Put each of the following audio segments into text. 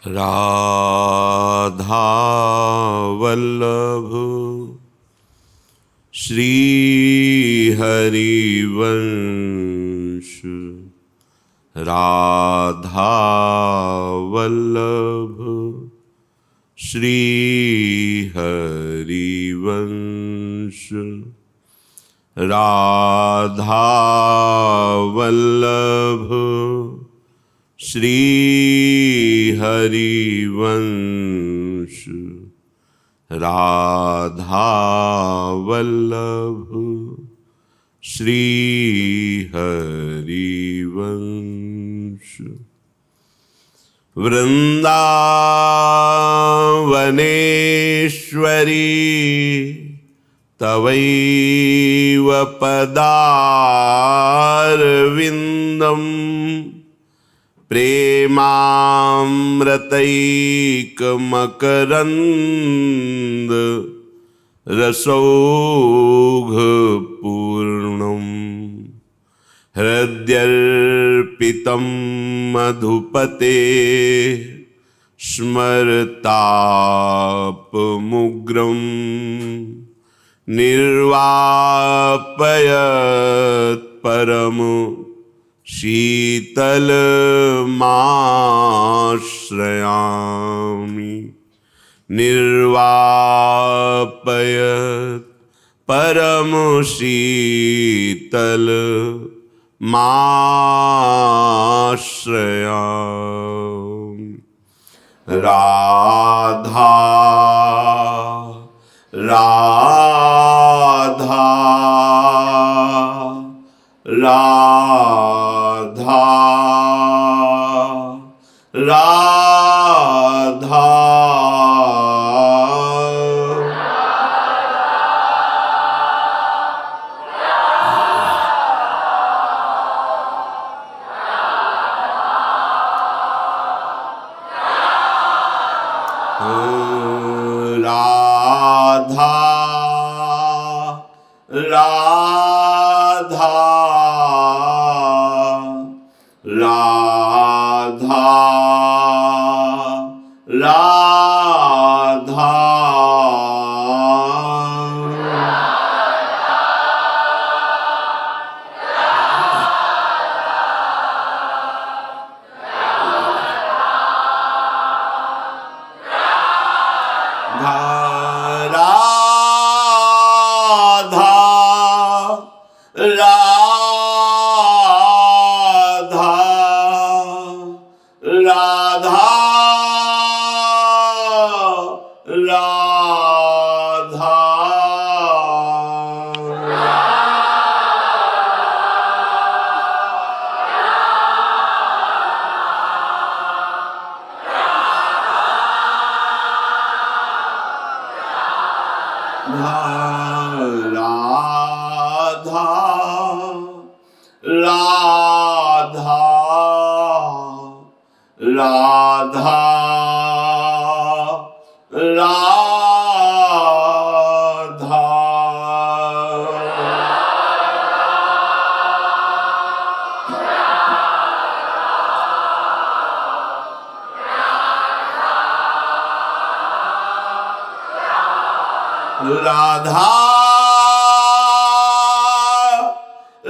राधा वल्लभ श्री हरिवंश राधा वल्लभ श्री हरिवंश राधा वल्लभ श्री हरिवंश राधा वल्लभ श्री हरिवंश। वृंदावनेश्वरी तवैव पदारविन्दम् प्रेमामृतैकमकरन्द रसौघपूर्णम् हृद्यर्पितं मधुपते स्मरतापमुग्रम् निर्वापयत् परम शीतलमाश्रयामि निर्वापयत् परम शीतलमाश्रयामि। राधा राधा राधा राधा राधा राधा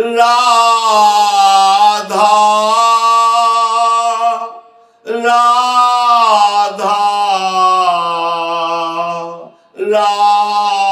राधा राधा राधा राधा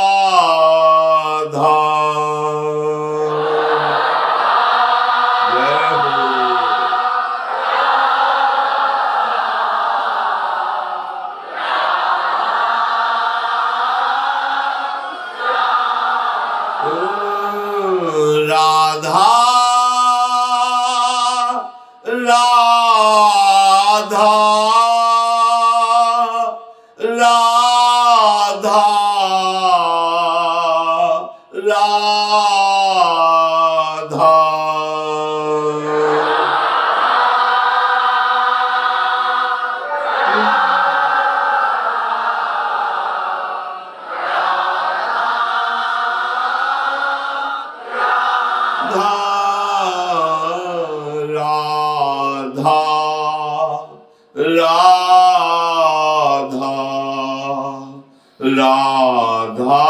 राधा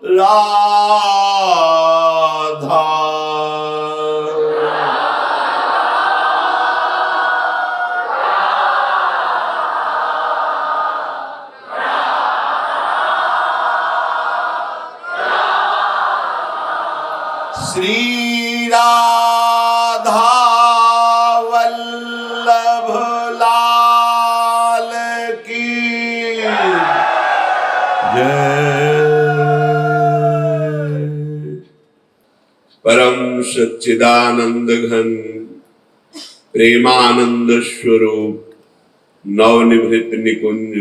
राधा श्री राधा वल्लभ लाल की जय। परम सच्चिदानंद घन प्रेमानंद स्वरूप नवनिभृत निकुंज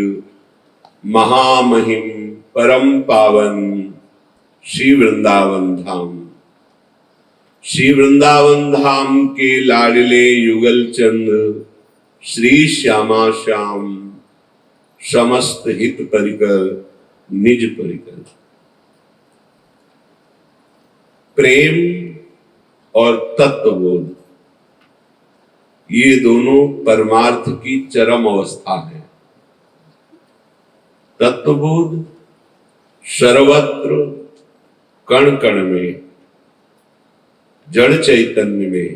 महामहिम परम पावन श्री वृंदावन धाम, श्री वृंदावन धाम के लाडले युगल चंद श्री श्यामा श्याम समस्त हित परिकर निज परिकर। प्रेम और तत्वबोध ये दोनों परमार्थ की चरम अवस्था है। तत्वबोध सर्वत्र कण कण में जड़ चैतन्य में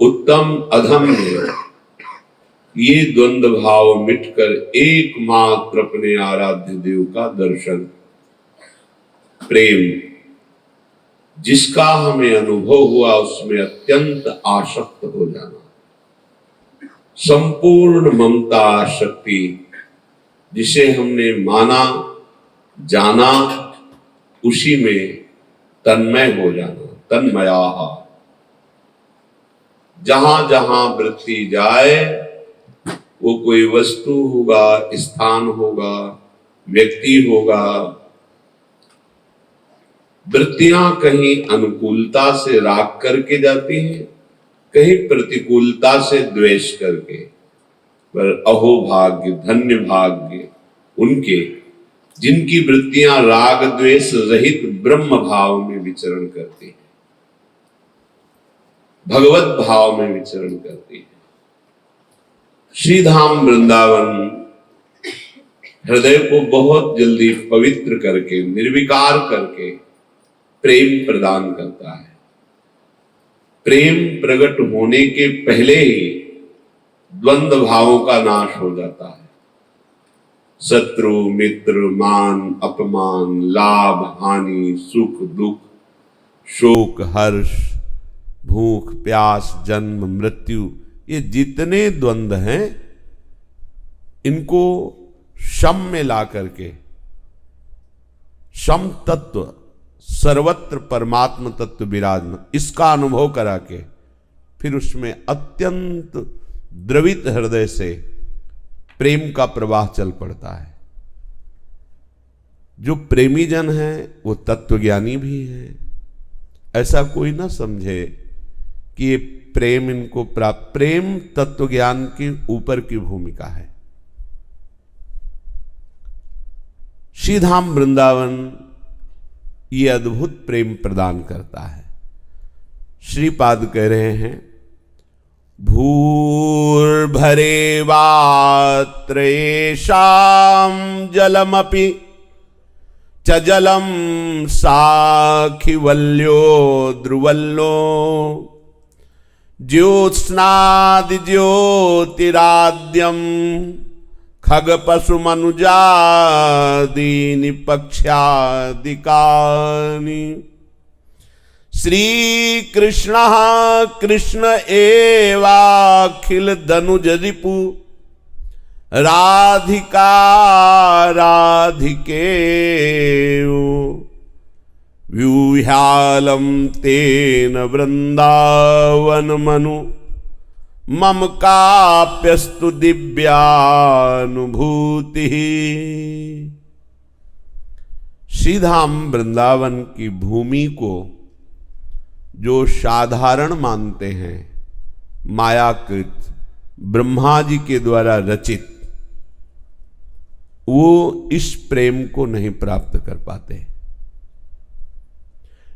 उत्तम अधम में ये द्वंद्व भाव मिटकर एकमात्र अपने आराध्य देव का दर्शन, प्रेम जिसका हमें अनुभव हुआ उसमें अत्यंत आसक्त हो जाना, संपूर्ण ममता शक्ति जिसे हमने माना जाना उसी में तन्मय हो जाना, तन्मया। जहां जहां वृत्ति जाए वो कोई वस्तु होगा, स्थान होगा, व्यक्ति होगा, वृत्तियां कहीं अनुकूलता से राग करके जाती हैं, कहीं प्रतिकूलता से द्वेष करके। पर अहो भाग्य, धन्य भाग्य उनके जिनकी वृत्तियां राग द्वेष रहित ब्रह्म भाव में विचरण करती है, भगवत भाव में विचरण करती है। श्री धाम वृंदावन हृदय को बहुत जल्दी पवित्र करके, निर्विकार करके प्रेम प्रदान करता है। प्रेम प्रकट होने के पहले ही द्वंद्व भावों का नाश हो जाता है। शत्रु मित्र, मान अपमान, लाभ हानि, सुख दुख, शोक हर्ष, भूख प्यास, जन्म मृत्यु, ये जितने द्वंद्व हैं इनको शम में ला करके, शम तत्व सर्वत्र परमात्म तत्व विराजमान, इसका अनुभव करा के फिर उसमें अत्यंत द्रवित हृदय से प्रेम का प्रवाह चल पड़ता है। जो प्रेमी जन है वो तत्वज्ञानी भी है। ऐसा कोई ना समझे कि ये प्रेम इनको प्राप्त, प्रेम तत्वज्ञान के ऊपर की भूमिका है। श्री धाम वृंदावन ये अद्भुत प्रेम प्रदान करता है। श्रीपाद कह रहे हैं, भूर्भरे वात्रेषां जलमपि च जलं साखिवल्यो द्रुवल्लो ज्योत्स्नादि ज्योतिराद्यं खगपशुमनुजादीनि पक्ष्यादिकानि श्रीकृष्णः कृष्ण एवाखिल धनुज रिपु राधिका राधिकेयो व्यूह्यालं तेन वृंदावन मनु मम काप्यस्तु दिव्यानुभूति। श्रीधाम वृंदावन की भूमि को जो साधारण मानते हैं, मायाकृत, ब्रह्मा जी के द्वारा रचित, वो इस प्रेम को नहीं प्राप्त कर पाते।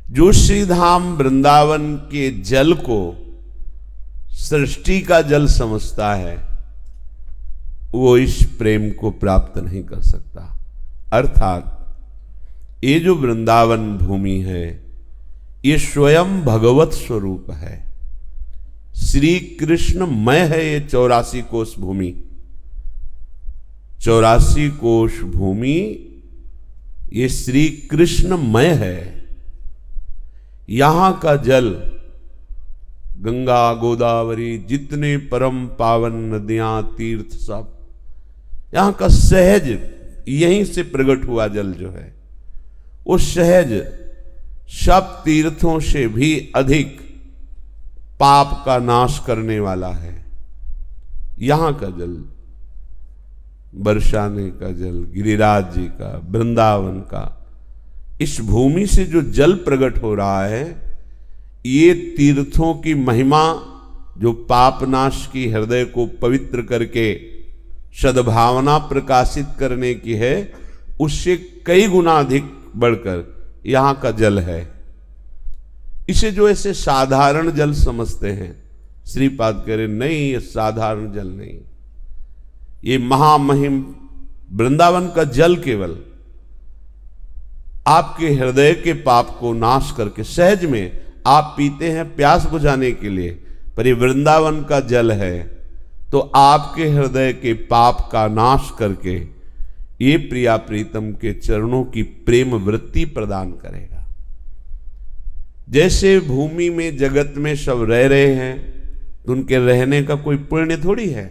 जो श्रीधाम वृंदावन के जल को सृष्टि का जल समझता है, वो इस प्रेम को प्राप्त नहीं कर सकता। अर्थात ये जो वृंदावन भूमि है ये स्वयं भगवत स्वरूप है, श्री कृष्णमय है। ये 84 कोष भूमि, 84 कोष भूमि ये श्री कृष्णमय है। यहां का जल, गंगा गोदावरी, जितने परम पावन नदियां तीर्थ सब, यहां का सहज यहीं से प्रकट हुआ जल जो है वो सहज सब तीर्थों से भी अधिक पाप का नाश करने वाला है। यहां का जल, बरसाने का जल, गिरिराज जी का, वृंदावन का, इस भूमि से जो जल प्रकट हो रहा है ये तीर्थों की महिमा जो पाप नाश की, हृदय को पवित्र करके सद्भावना प्रकाशित करने की है, उससे कई गुना अधिक बढ़कर यहां का जल है। इसे जो ऐसे साधारण जल समझते हैं, श्रीपाद कह रहे नहीं, ये साधारण जल नहीं, ये महामहिम वृंदावन का जल केवल आपके हृदय के पाप को नाश करके, सहज में आप पीते हैं प्यास बुझाने के लिए, पर ये वृंदावन का जल है तो आपके हृदय के पाप का नाश करके ये प्रिया प्रीतम के चरणों की प्रेम वृत्ति प्रदान करेगा। जैसे भूमि में जगत में सब रह रहे हैं तो उनके रहने का कोई पुण्य थोड़ी है,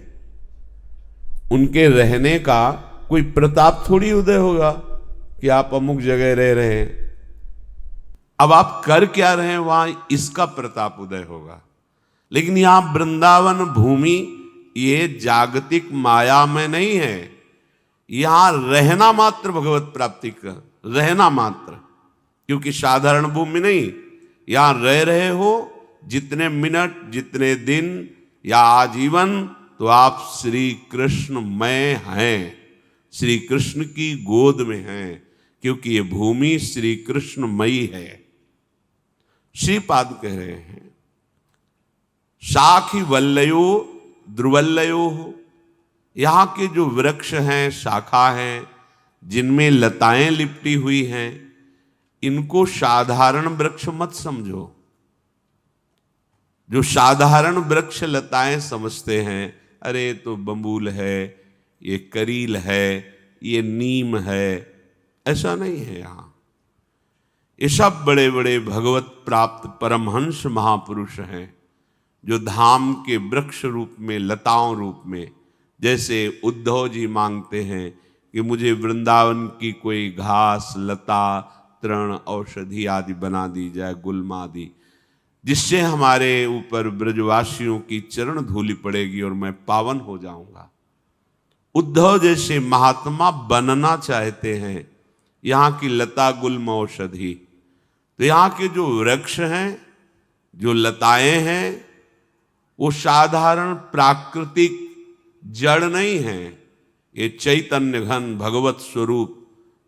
उनके रहने का कोई प्रताप थोड़ी उदय होगा कि आप अमुक जगह रह रहे हैं। अब आप कर क्या रहे हैं वहां इसका प्रताप उदय होगा। लेकिन यहां वृंदावन भूमि ये जागतिक माया में नहीं है, यहां रहना मात्र भगवत प्राप्ति का, रहना मात्र, क्योंकि साधारण भूमि नहीं, यहां रह रहे हो जितने मिनट, जितने दिन या आजीवन, तो आप श्री कृष्ण में हैं, श्री कृष्ण की गोद में हैं, क्योंकि ये भूमि श्री कृष्णमयी है। श्रीपाद कह रहे हैं शाखी वल्लयो ध्रुवल्लयो, यहां के जो वृक्ष हैं, शाखा हैं, जिनमें लताएं लिपटी हुई हैं, इनको साधारण वृक्ष मत समझो। जो साधारण वृक्ष लताएं समझते हैं, अरे तो बंबूल है, ये करील है, ये नीम है, ऐसा नहीं है। यहां ये सब बड़े बड़े भगवत प्राप्त परमहंस महापुरुष हैं जो धाम के वृक्ष रूप में, लताओं रूप में, जैसे उद्धव जी मांगते हैं कि मुझे वृंदावन की कोई घास, लता, तृण, औषधि आदि बना दी जाए, गुल्म आदि, जिससे हमारे ऊपर ब्रजवासियों की चरण धूलि पड़ेगी और मैं पावन हो जाऊंगा। उद्धव जैसे महात्मा बनना चाहते हैं यहाँ की लता, गुल्म, औषधि। तो यहाँ के जो वृक्ष हैं, जो लताएं हैं, वो साधारण प्राकृतिक जड़ नहीं है, ये चैतन्य घन भगवत स्वरूप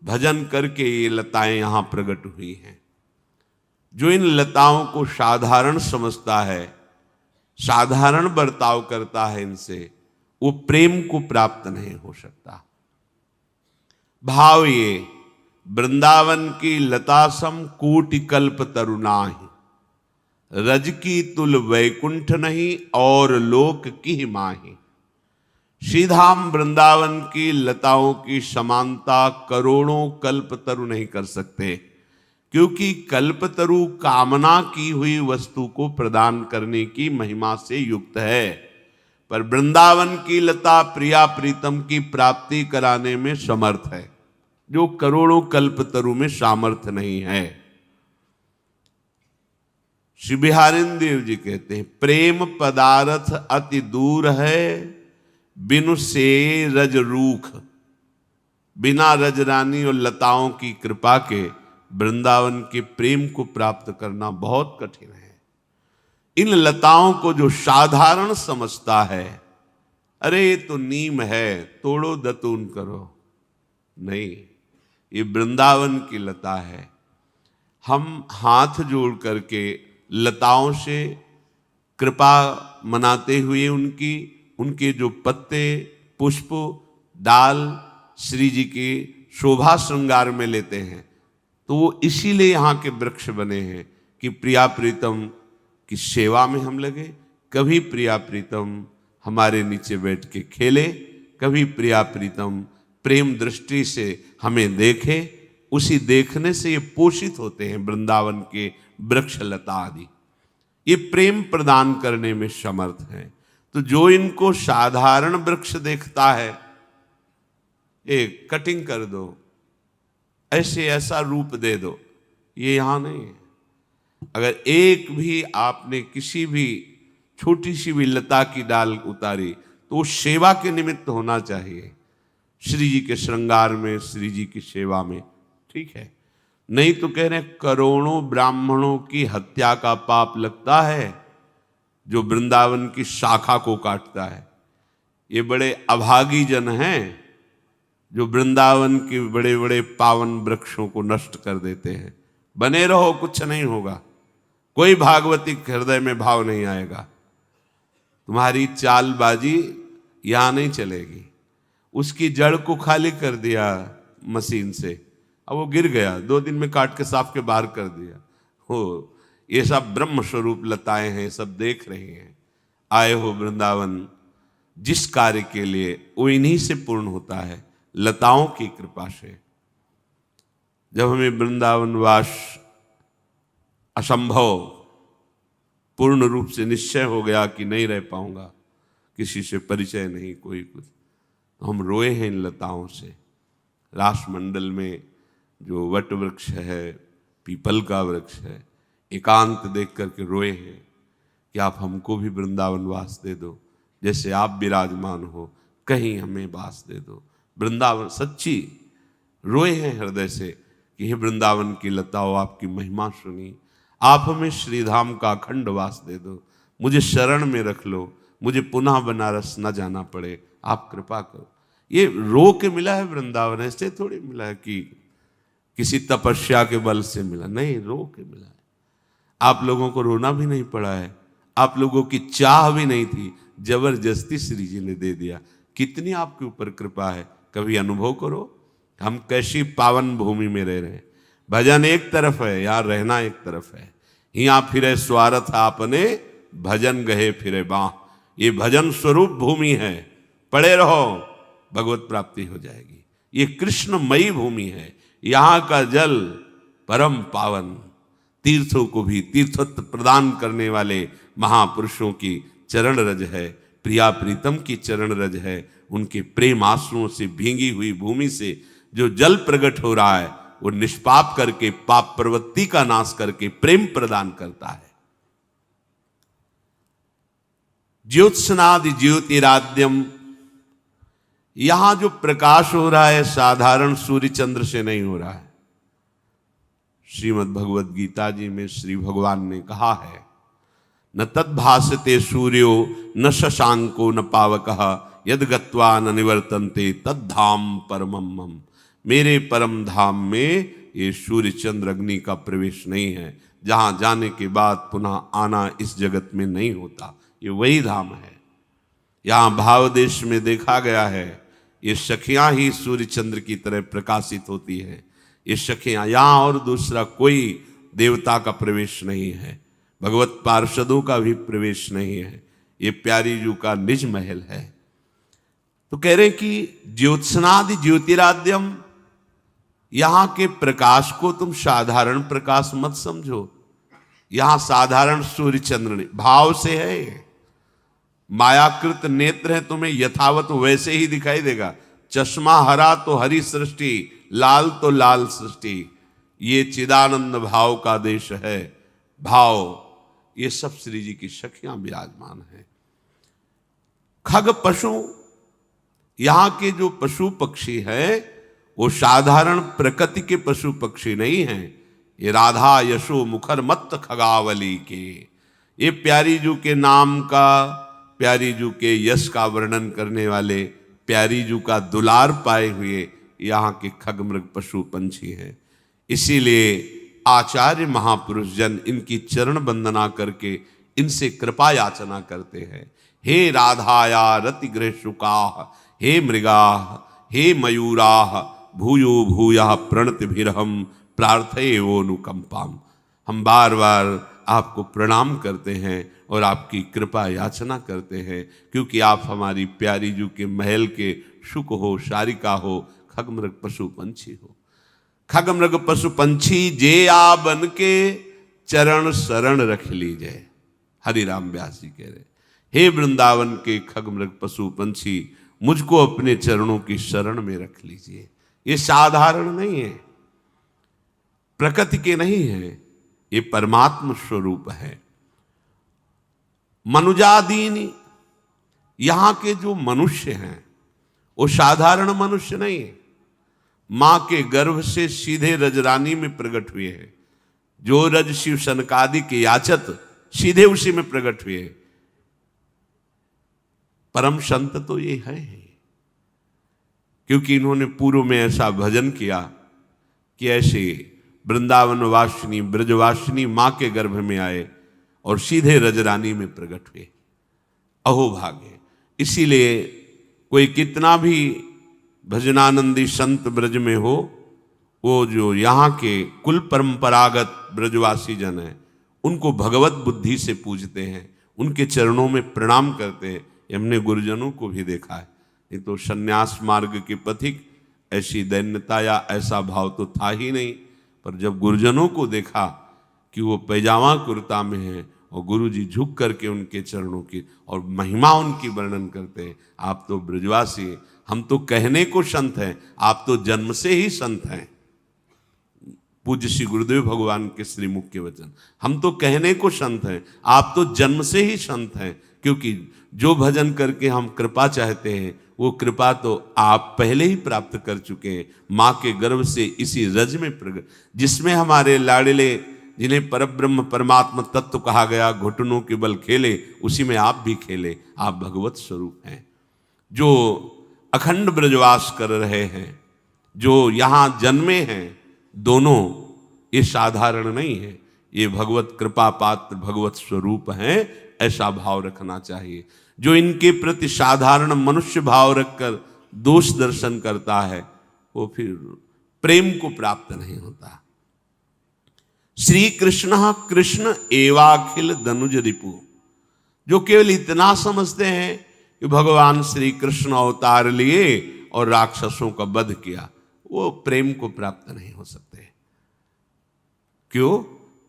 भजन करके ये लताएं यहां प्रकट हुई हैं। जो इन लताओं को साधारण समझता है, साधारण बर्ताव करता है इनसे, वो प्रेम को प्राप्त नहीं हो सकता। भाव ये वृंदावन की लता सम कोटि कल्प तरुणाहि, रज की तुल वैकुंठ नहीं और लोक की माही। श्रीधाम वृंदावन की लताओं की समानता करोड़ों कल्पतरु नहीं कर सकते, क्योंकि कल्पतरु कामना की हुई वस्तु को प्रदान करने की महिमा से युक्त है, पर वृंदावन की लता प्रिया प्रीतम की प्राप्ति कराने में समर्थ है, जो करोड़ों कल्पतरु में सामर्थ्य नहीं है। श्री बिहारिन देव जी कहते हैं प्रेम पदार्थ अति दूर है, बिनु से रज रूख। बिना रजरानी और लताओं की कृपा के वृंदावन के प्रेम को प्राप्त करना बहुत कठिन है। इन लताओं को जो साधारण समझता है, अरे ये तो नीम है, तोड़ो दतून करो, नहीं, ये वृंदावन की लता है। हम हाथ जोड़ करके लताओं से कृपा मनाते हुए उनके जो पत्ते पुष्प डाल श्री जी के शोभा श्रृंगार में लेते हैं, तो वो इसीलिए यहाँ के वृक्ष बने हैं कि प्रिया प्रीतम की सेवा में हम लगे। कभी प्रिया प्रीतम हमारे नीचे बैठ के खेले, कभी प्रिया प्रीतम प्रेम दृष्टि से हमें देखे। उसी देखने से ये पोषित होते हैं वृंदावन के वृक्ष लता आदि, ये प्रेम प्रदान करने में समर्थ हैं। तो जो इनको साधारण वृक्ष देखता है, एक कटिंग कर दो, ऐसे ऐसा रूप दे दो, ये यहां नहीं है। अगर एक भी आपने किसी भी छोटी सी भी लता की डाल उतारी तो वो सेवा के निमित्त होना चाहिए, श्री जी के श्रृंगार में, श्री जी की सेवा में, ठीक है। नहीं तो कह रहे करोड़ों ब्राह्मणों की हत्या का पाप लगता है जो वृंदावन की शाखा को काटता है। ये बड़े अभागी जन हैं जो वृंदावन के बड़े बड़े पावन वृक्षों को नष्ट कर देते हैं। बने रहो, कुछ नहीं होगा, कोई भागवती हृदय में भाव नहीं आएगा, तुम्हारी चालबाजी यहां नहीं चलेगी। उसकी जड़ को खाली कर दिया मशीन से, अब वो गिर गया, 2 दिन में काट के साफ के बाहर कर दिया। हो ये सब ब्रह्म स्वरूप लताएं हैं, सब देख रहे हैं। आए हो वृंदावन, जिस कार्य के लिए वो इन्हीं से पूर्ण होता है, लताओं की कृपा से। जब हमें वृंदावन वास असंभव पूर्ण रूप से निश्चय हो गया कि नहीं रह पाऊंगा, किसी से परिचय नहीं, कोई कुछ, तो हम रोए हैं इन लताओं से। रासमंडल में जो वट वृक्ष है, पीपल का वृक्ष है, एकांत देख करके रोए हैं कि आप हमको भी वृंदावन वास दे दो, जैसे आप विराजमान हो कहीं हमें वास दे दो। वृंदावन सच्ची रोए हैं हृदय से कि हे वृंदावन की लताओं, आपकी महिमा सुनी, आप हमें श्रीधाम का अखंड वास दे दो, मुझे शरण में रख लो, मुझे पुनः बनारस न जाना पड़े, आप कृपा करो। ये रो के मिला है वृंदावन, ऐसे थोड़ी मिला है कि किसी तपस्या के बल से मिला, नहीं, रो के मिला है। आप लोगों को रोना भी नहीं पड़ा है, आप लोगों की चाह भी नहीं थी, जबरदस्ती श्री जी ने दे दिया। कितनी आपके ऊपर कृपा है, कभी अनुभव करो हम कैसी पावन भूमि में रह रहे हैं। भजन एक तरफ है, यहाँ रहना एक तरफ है। यहाँ फिरे स्वार्थ आपने, भजन गहे फिरे बाह। ये भजन स्वरूप भूमि है, पड़े रहो, भगवत प्राप्ति हो जाएगी। ये कृष्णमयी भूमि है, यहाँ का जल परम पावन, तीर्थों को भी तीर्थत्व प्रदान करने वाले महापुरुषों की चरण रज है, प्रिया प्रीतम की चरण रज है। उनके प्रेम आंसुओं से भींगी हुई भूमि से जो जल प्रकट हो रहा है, वो निष्पाप करके, पाप प्रवृत्ति का नाश करके प्रेम प्रदान करता है। ज्योत्सनादि ज्योतिराद्यम, यहां जो प्रकाश हो रहा है साधारण सूर्य चंद्र से नहीं हो रहा है। श्रीमद् भगवद गीता जी में श्री भगवान ने कहा है, न तद्भासते सूर्यो न शशांको न पावकः यद गत्वा न निवर्तन्ते तद्धाम परमम मम। मेरे परम धाम में ये सूर्य चंद्र अग्नि का प्रवेश नहीं है, जहां जाने के बाद पुनः आना इस जगत में नहीं होता। ये वही धाम है। यहाँ भाव देश में देखा गया है, ये सखियां ही सूर्य चंद्र की तरह प्रकाशित होती है। ये सखियां, यहाँ और दूसरा कोई देवता का प्रवेश नहीं है, भगवत पार्षदों का भी प्रवेश नहीं है। ये प्यारी जू का निज महल है। तो कह रहे कि ज्योत्सनादि ज्योतिराद्यम, यहां के प्रकाश को तुम साधारण प्रकाश मत समझो। यहां साधारण सूर्य चंद्र नहीं, भाव से है। मायाकृत नेत्र है, तुम्हें यथावत वैसे ही दिखाई देगा। चश्मा हरा तो हरी सृष्टि, लाल तो लाल सृष्टि। ये चिदानंद भाव का देश है। भाव, ये सब श्री जी की सखियां विराजमान है। खग पशु, यहां के जो पशु पक्षी है वो साधारण प्रकृति के पशु पक्षी नहीं हैं। ये राधा यशो मुखर मत खगावली के, ये प्यारी जू के नाम का, प्यारी जू के यश का वर्णन करने वाले, प्यारी जू का दुलार पाए हुए यहाँ के खग मृग पशु पंछी हैं। इसीलिए आचार्य महापुरुष जन इनकी चरण वंदना करके इनसे कृपा याचना करते हैं। हे राधाया रतिगृह शुकाः हे मृगाः हे मयूराः भूयो भूयः प्रणतिभिरहं प्रार्थयेवोऽनुकंपाम्। हम बार बार आपको प्रणाम करते हैं और आपकी कृपा याचना करते हैं, क्योंकि आप हमारी प्यारी जू के महल के शुक हो, शारिका हो, खगमृग पशु पंछी हो। खगमृग पशु पंछी जे आ बन के चरण शरण रख लीजिए। हरि राम व्यास जी कह रहे, हे वृंदावन के खगमृग पशु पंछी, मुझको अपने चरणों की शरण में रख लीजिए। ये साधारण नहीं है, प्रकृति के नहीं है, ये परमात्म स्वरूप है। मनुजादीनी, यहां के जो मनुष्य हैं वो साधारण मनुष्य नहीं है। मां के गर्भ से सीधे रजरानी में प्रकट हुए हैं। जो रज शिव सनकादि के याचत सीधे उसी में प्रकट हुए। परम संत तो ये है, क्योंकि इन्होंने पूर्व में ऐसा भजन किया कि ऐसे वृंदावन वासिनी ब्रजवासिनी मां के गर्भ में आए और सीधे रजरानी में प्रकट हुए। अहो भाग्य। इसीलिए कोई कितना भी भजनानंदी संत ब्रज में हो, वो जो यहाँ के कुल परंपरागत ब्रजवासी जन हैं उनको भगवत बुद्धि से पूजते हैं, उनके चरणों में प्रणाम करते हैं। हमने गुरुजनों को भी देखा है। नहीं तो सन्यास मार्ग के पथिक ऐसी दैन्यता या ऐसा भाव तो था ही नहीं, पर जब गुरुजनों को देखा कि वो पैजामा कुर्ता में है और गुरु जी झुक करके उनके चरणों की और महिमा उनकी वर्णन करते हैं। आप तो ब्रजवासी, हम तो कहने को संत हैं, आप तो जन्म से ही संत हैं। पूज्य श्री गुरुदेव भगवान के श्रीमुख के वचन, हम तो कहने को संत हैं, आप तो जन्म से ही संत हैं। क्योंकि जो भजन करके हम कृपा चाहते हैं वो कृपा तो आप पहले ही प्राप्त कर चुके हैं। माँ के गर्भ से इसी रज में प्रकट, जिसमें हमारे लाडले जिन्हें परब्रह्म परमात्मा तत्व कहा गया घुटनों के बल खेले, उसी में आप भी खेले। आप भगवत स्वरूप हैं जो अखंड ब्रजवास कर रहे हैं, जो यहाँ जन्मे हैं। दोनों ये साधारण नहीं है, ये भगवत कृपा पात्र भगवत स्वरूप हैं। ऐसा भाव रखना चाहिए। जो इनके प्रति साधारण मनुष्य भाव रखकर दोष दर्शन करता है वो फिर प्रेम को प्राप्त नहीं होता। श्री कृष्ण कृष्ण एवाखिल दनुज रिपु, जो केवल इतना समझते हैं कि भगवान श्री कृष्ण अवतार लिए और राक्षसों का वध किया, वो प्रेम को प्राप्त नहीं हो सकते। क्यों?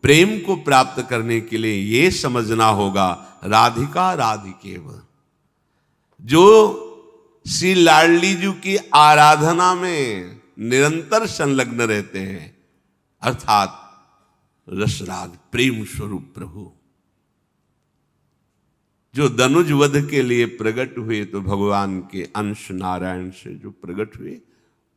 प्रेम को प्राप्त करने के लिए ये समझना होगा राधिका राधिकेव। जो श्री लाडली जी की आराधना में निरंतर संलग्न रहते हैं, अर्थात रसराग प्रेम स्वरूप प्रभु, जो धनुज वध के लिए प्रकट हुए तो भगवान के अंश नारायण से जो प्रकट हुए,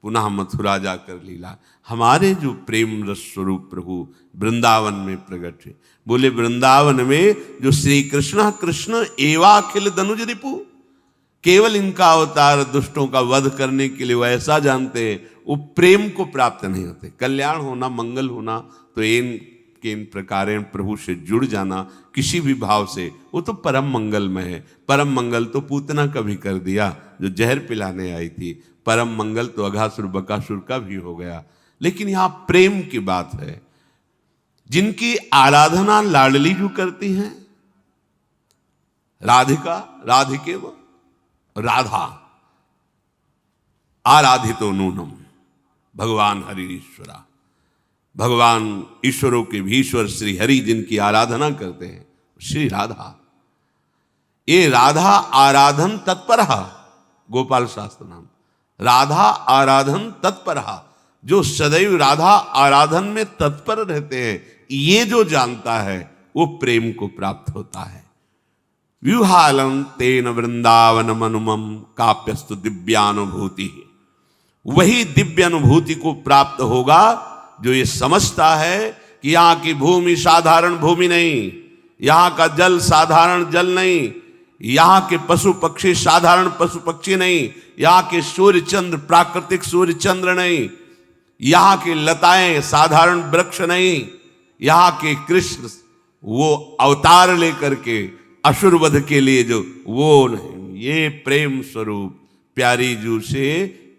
पुनः मथुरा जाकर लीला। हमारे जो प्रेम रस स्वरूप प्रभु वृंदावन में प्रकट हुए। बोले वृंदावन में जो श्री कृष्ण कृष्ण एवाखिल धनुज रिपु, केवल इनका अवतार दुष्टों का वध करने के लिए वो ऐसा जानते हैं, वो प्रेम को प्राप्त नहीं होते। कल्याण होना, मंगल होना तो इन प्रकार प्रभु से जुड़ जाना किसी भी भाव से, वो तो परम मंगलमय है। परम मंगल तो पूतना का भी कर दिया जो जहर पिलाने आई थी। परम मंगल तो अघासुर बकासुर का भी हो गया। लेकिन यहां प्रेम की बात है। जिनकी आराधना लाडली जो करती हैं, राधिका राधिके वो राधा आराधितो नूनम, भगवान हरि ईश्वरा, भगवान ईश्वरों के भी ईश्वर श्री हरि जिनकी आराधना करते हैं श्री राधा। ये राधा आराधन तत्पर, गोपाल शास्त्र नाम राधा आराधन तत्पर, जो सदैव राधा आराधन में तत्पर रहते हैं, ये जो जानता है वो प्रेम को प्राप्त होता है। व्यूहालं तेन वृंदावन मनुमम काप्यस्तु दिव्यानुभूति, वही दिव्य अनुभूति को प्राप्त होगा जो ये समझता है कि यहाँ की भूमि साधारण भूमि नहीं, यहाँ का जल साधारण जल नहीं, यहाँ के पशु पक्षी साधारण पशु पक्षी नहीं, यहाँ के सूर्य चंद्र प्राकृतिक सूर्य चंद्र नहीं, यहाँ की लताएं साधारण वृक्ष नहीं, यहाँ के कृष्ण वो अवतार लेकर के असुर वध के लिए जो वो नहीं, ये प्रेम स्वरूप प्यारी जू से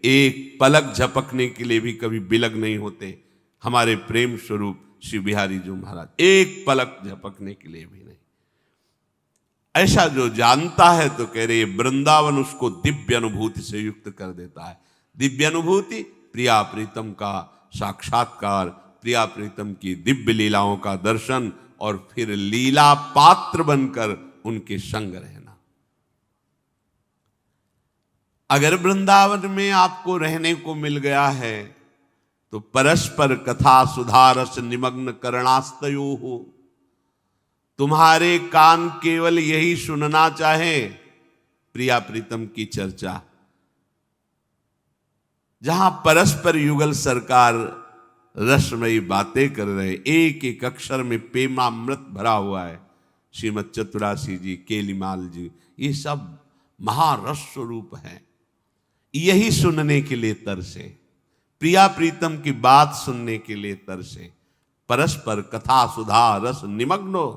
एक पलक झपकने के लिए भी कभी बिलग नहीं होते हमारे प्रेम स्वरूप श्री बिहारी जी महाराज, एक पलक झपकने के लिए भी नहीं। ऐसा जो जानता है तो कह रहे वृंदावन उसको दिव्य अनुभूति से युक्त कर देता है। दिव्य अनुभूति प्रिया प्रीतम का साक्षात्कार, प्रिया प्रीतम की दिव्य लीलाओं का दर्शन और फिर लीला पात्र बनकर उनके संग रहना। अगर वृंदावन में आपको रहने को मिल गया है तो परस्पर कथा सुधारस निमग्न करणास्तयो हो, तुम्हारे कान केवल यही सुनना चाहे प्रिया प्रीतम की चर्चा, जहां परस्पर युगल सरकार रसमयी बातें कर रहे, एक एक अक्षर में प्रेमामृत भरा हुआ है। श्रीमद चतुरासी जी, केलीमाल जी, ये सब महारस स्वरूप है। यही सुनने के लिए तरसे, प्रिया प्रीतम की बात सुनने के लिए तरसे। परस्पर कथा सुधा रस निमग्नो,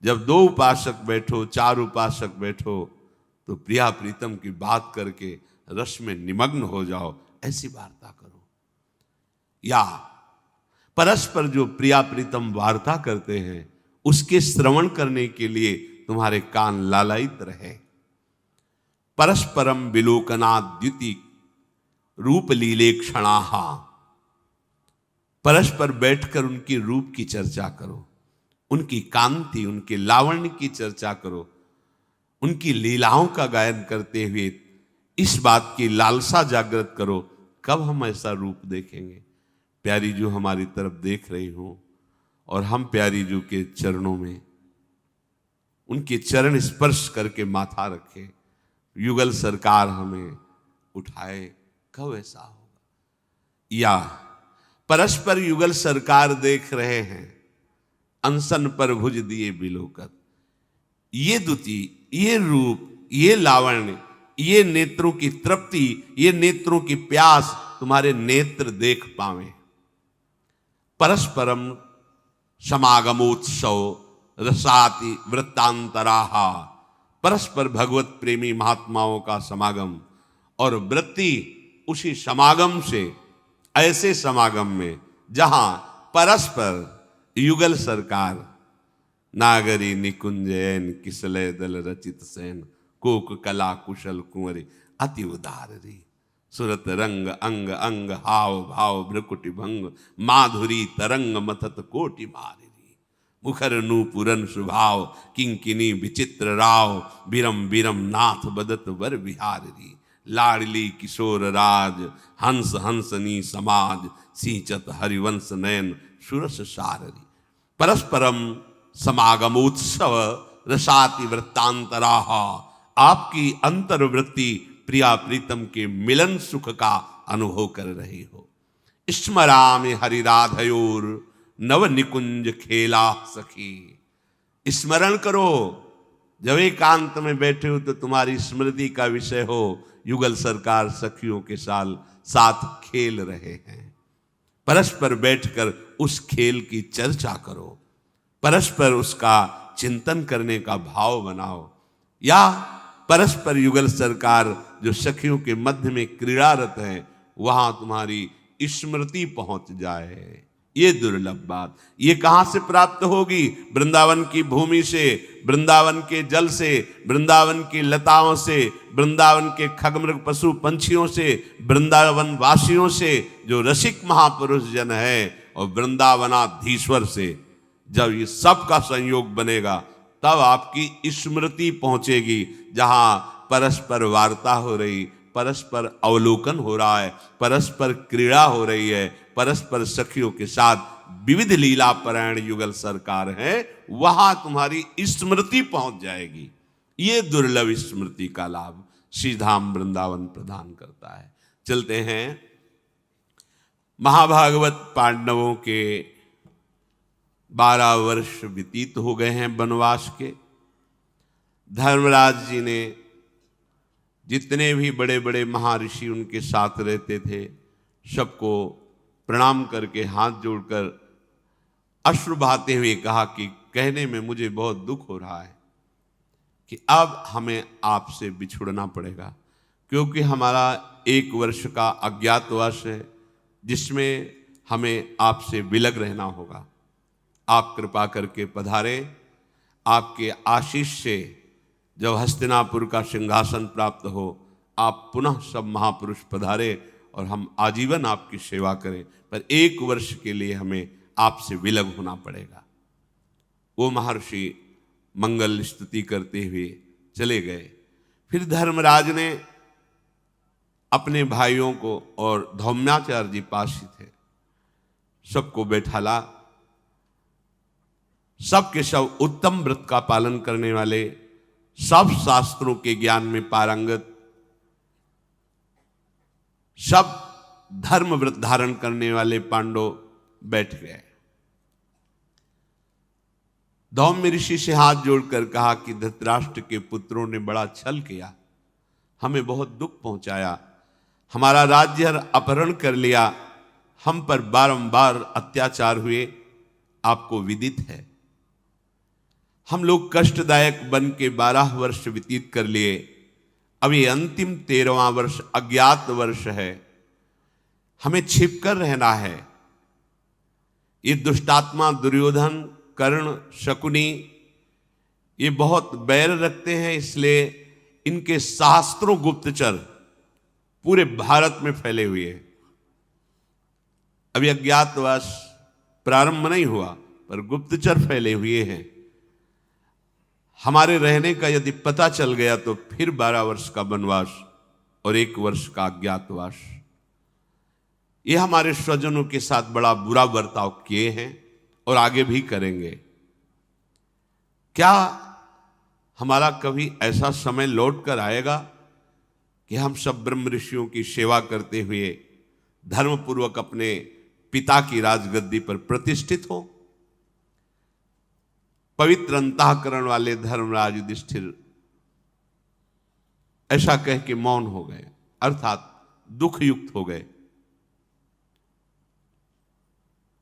जब 2 उपासक बैठो, 4 उपासक बैठो तो प्रिया प्रीतम की बात करके रस में निमग्न हो जाओ, ऐसी वार्ता करो। या परस्पर जो प्रिया प्रीतम वार्ता करते हैं उसके श्रवण करने के लिए तुम्हारे कान लालायित रहे। परस्परम विलोकनाद्युति रूप लीले क्षणाहा, परस्पर बैठकर उनकी रूप की चर्चा करो, उनकी कांति, उनके लावण्य की चर्चा करो, उनकी लीलाओं का गायन करते हुए इस बात की लालसा जागृत करो, कब हम ऐसा रूप देखेंगे। प्यारी जू हमारी तरफ देख रही हो और हम प्यारी जू के चरणों में उनके चरण स्पर्श करके माथा रखें, युगल सरकार हमें उठाए, कब ऐसा होगा। या परस्पर युगल सरकार देख रहे हैं, अनशन पर भुज दिए बिलोकत, ये दुति, ये रूप, ये लावण्य, ये नेत्रों की तृप्ति, ये नेत्रों की प्यास तुम्हारे नेत्र देख पावे। परस्परम समागमोत्सव रसाति वृत्तांतराहा, परस्पर भगवत प्रेमी महात्माओं का समागम और वृत्ति उसी समागम से, ऐसे समागम में जहां परस्पर युगल सरकार नागरी निकुंजयन किसलय दल रचित सैन कोक कला कुशल कुंवरी अति उदारी सुरत रंग अंग अंग हाव भाव भ्रकुटि भंग माधुरी तरंग मथत कोटि मारी मुखर नूपुरन सुभाव किंकिनी विचित्र राव बिरम बिरम नाथ बदत वर बिहारी लाडली किशोर राज हंस हंसनी समाज सींचत हरिवंश नयन सुरस साररी। परस्परम समागमोत्सव रसाति वृत्तांतराहा, आपकी अंतर्वृत्ति प्रिया प्रीतम के मिलन सुख का अनुभव कर रही हो। स्मरामि हरिराधयोर नव निकुंज खेला सखी, स्मरण करो जब एकांत में बैठे हो तो तुम्हारी स्मृति का विषय हो युगल सरकार सखियों के साथ खेल रहे हैं। परस्पर बैठकर उस खेल की चर्चा करो, परस्पर उसका चिंतन करने का भाव बनाओ। या परस्पर युगल सरकार जो सखियों के मध्य में क्रीड़ारत है वहां तुम्हारी स्मृति पहुंच जाए, ये दुर्लभ बात। ये कहां से प्राप्त होगी? वृंदावन की भूमि से, वृंदावन के जल से, वृंदावन की लताओं से, वृंदावन के खगमृग पशु पंछियों से, वृंदावन वासियों से जो रसिक महापुरुष जन है और वृंदावनाधीश्वर से। जब ये सब का संयोग बनेगा तब आपकी स्मृति पहुंचेगी, जहां परस्पर वार्ता हो रही, परस्पर अवलोकन हो रहा है, परस्पर क्रीड़ा हो रही है, परस्पर सखियों के साथ विविध लीला परायण युगल सरकार है, वहां तुम्हारी स्मृति पहुंच जाएगी। ये दुर्लभ स्मृति का लाभ श्रीधाम वृंदावन प्रदान करता है। चलते हैं, महाभागवत पांडवों के 12 वर्ष व्यतीत हो गए हैं वनवास के। धर्मराज जी ने जितने भी बड़े बड़े महर्षि उनके साथ रहते थे सबको प्रणाम करके हाथ जोड़कर अश्रु बहाते हुए कहा कि कहने में मुझे बहुत दुख हो रहा है, कि अब हमें आपसे बिछुड़ना पड़ेगा, क्योंकि हमारा 1 वर्ष का अज्ञातवास है जिसमें हमें आपसे विलग रहना होगा। आप कृपा करके पधारे। आपके आशीष से जब हस्तिनापुर का सिंहासन प्राप्त हो, आप पुनः सब महापुरुष पधारे और हम आजीवन आपकी सेवा करें, पर 1 वर्ष के लिए हमें आपसे विलग होना पड़ेगा। वो महर्षि मंगल स्तुति करते हुए चले गए। फिर धर्मराज ने अपने भाइयों को, और धौम्याचार्य जी पास ही थे, सबको बैठाला। सब के सब उत्तम व्रत का पालन करने वाले, सब शास्त्रों के ज्ञान में पारंगत, सब धर्म व्रत धारण करने वाले पांडव बैठ गए। धौम्य ऋषि से हाथ जोड़कर कहा कि धृतराष्ट्र के पुत्रों ने बड़ा छल किया, हमें बहुत दुख पहुंचाया, हमारा राज्य अपहरण कर लिया, हम पर बारंबार अत्याचार हुए, आपको विदित है। हम लोग कष्टदायक बन के 12 वर्ष व्यतीत कर लिए, अब ये अंतिम 13वां वर्ष अज्ञात वर्ष है, हमें छिपकर रहना है। ये दुष्टात्मा दुर्योधन, कर्ण, शकुनी ये बहुत बैर रखते हैं, इसलिए इनके सहस्त्रों गुप्तचर पूरे भारत में फैले हुए हैं। अभी अज्ञातवास प्रारंभ नहीं हुआ, पर गुप्तचर फैले हुए हैं। हमारे रहने का यदि पता चल गया तो फिर 12 वर्ष का वनवास और 1 वर्ष का अज्ञातवास। ये हमारे स्वजनों के साथ बड़ा बुरा बर्ताव किए हैं और आगे भी करेंगे। क्या हमारा कभी ऐसा समय लौट कर आएगा कि हम सब ब्रह्म ऋषियों की सेवा करते हुए धर्मपूर्वक अपने पिता की राजगद्दी पर प्रतिष्ठित हो? पवित्र अंतःकरण वाले धर्मराज युधिष्ठिर ऐसा कह के मौन हो गए, अर्थात दुख युक्त हो गए।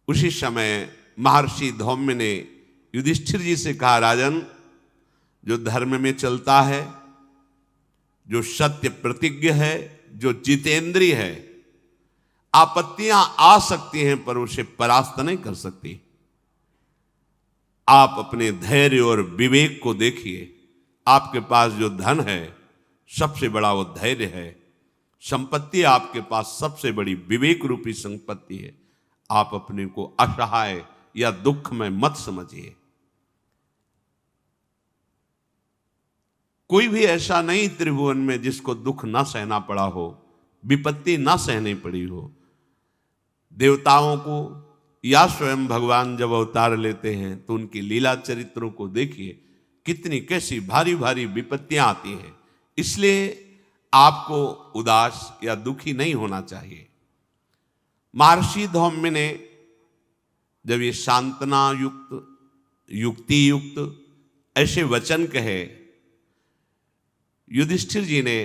उसी समय महर्षि धौम्य ने युधिष्ठिर जी से कहा, राजन, जो धर्म में चलता है, जो सत्य प्रतिज्ञ है, जो जितेंद्रिय है, आपत्तियां आ सकती हैं पर उसे परास्त नहीं कर सकती। आप अपने धैर्य और विवेक को देखिए। आपके पास जो धन है सबसे बड़ा वो धैर्य है, संपत्ति आपके पास सबसे बड़ी विवेक रूपी संपत्ति है। आप अपने को असहाय या दुख में मत समझिए। कोई भी ऐसा नहीं त्रिभुवन में जिसको दुख ना सहना पड़ा हो, विपत्ति ना सहनी पड़ी हो। देवताओं को या स्वयं भगवान जब अवतार लेते हैं तो उनकी लीला चरित्रों को देखिए, कितनी कैसी भारी भारी विपत्तियां आती हैं। इसलिए आपको उदास या दुखी नहीं होना चाहिए। महर्षि धौम्य ने जब ये सांत्वना युक्त, युक्ति युक्त ऐसे वचन कहे, युधिष्ठिर जी ने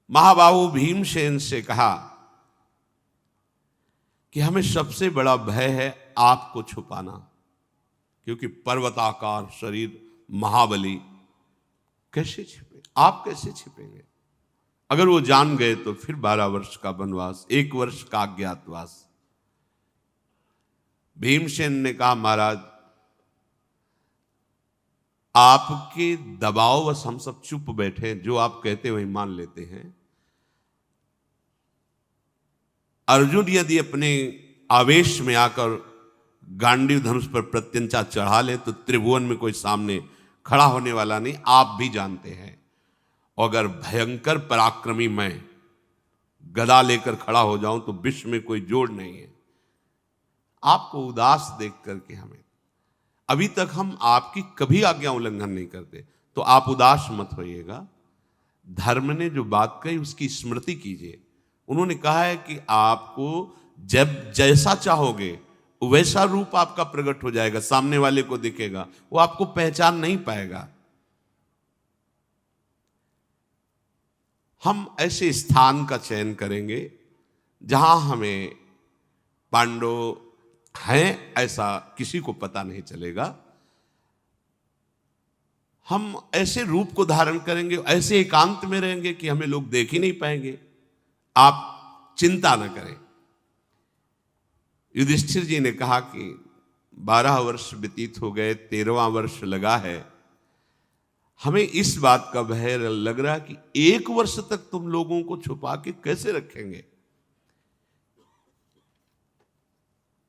महाबाहु भीमसेन से कहा कि हमें सबसे बड़ा भय है आपको छुपाना, क्योंकि पर्वताकार शरीर, महाबली, कैसे छिपे, आप कैसे छिपेंगे? अगर वो जान गए तो फिर 12 वर्ष का वनवास, 1 वर्ष का अज्ञातवास। भीमसेन ने कहा, महाराज, आपके दबाववश हम सब चुप बैठे, जो आप कहते वही मान लेते हैं। अर्जुन यदि अपने आवेश में आकर गांडीव धनुष पर प्रत्यंचा चढ़ा ले तो त्रिभुवन में कोई सामने खड़ा होने वाला नहीं, आप भी जानते हैं। और अगर भयंकर पराक्रमी मैं गदा लेकर खड़ा हो जाऊं तो विश्व में कोई जोड़ नहीं है। आपको उदास देख करके हमें, अभी तक हम आपकी कभी आज्ञा उल्लंघन नहीं करते, तो आप उदास मत होइएगा। धर्म ने जो बात कही उसकी स्मृति कीजिए। उन्होंने कहा है कि आपको जब जैसा चाहोगे वैसा रूप आपका प्रकट हो जाएगा, सामने वाले को दिखेगा, वो आपको पहचान नहीं पाएगा। हम ऐसे स्थान का चयन करेंगे जहां हमें पांडव हैं ऐसा किसी को पता नहीं चलेगा। हम ऐसे रूप को धारण करेंगे, ऐसे एकांत में रहेंगे कि हमें लोग देख ही नहीं पाएंगे। आप चिंता न करें। युधिष्ठिर जी ने कहा कि 12 वर्ष व्यतीत हो गए, 13वां वर्ष लगा है, हमें इस बात का भय लग रहा है कि 1 वर्ष तक तुम लोगों को छुपा के कैसे रखेंगे।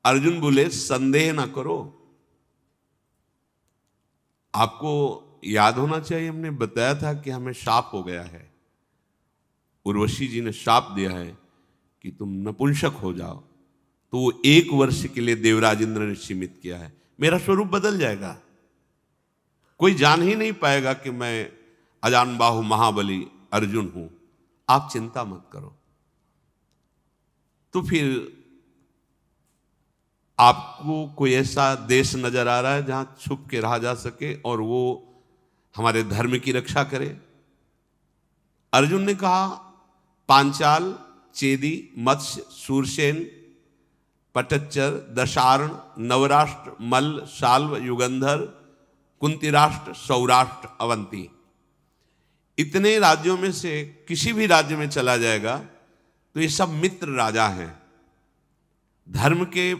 अर्जुन बोले, संदेह ना करो, आपको याद होना चाहिए हमने बताया था कि हमें शाप हो गया है। उर्वशी जी ने शाप दिया है कि तुम नपुंसक हो जाओ, तो वो 1 वर्ष के लिए देवराज इंद्र ने सीमित किया है। मेरा स्वरूप बदल जाएगा, कोई जान ही नहीं पाएगा कि मैं अजान बाहु महाबली अर्जुन हूं। आप चिंता मत करो। तो फिर आपको कोई ऐसा देश नजर आ रहा है जहां छुप के रहा जा सके और वो हमारे धर्म की रक्षा करे? अर्जुन ने कहा, पांचाल, चेदी, मत्स्य, सूरसेन, पटच्चर, दशार्ण, नवराष्ट्र, मल्ल, शाल्व, युगंधर, कुंती राष्ट्र, सौराष्ट्र, अवंती, इतने राज्यों में से किसी भी राज्य में चला जाएगा तो ये सब मित्र राजा हैं। धर्म के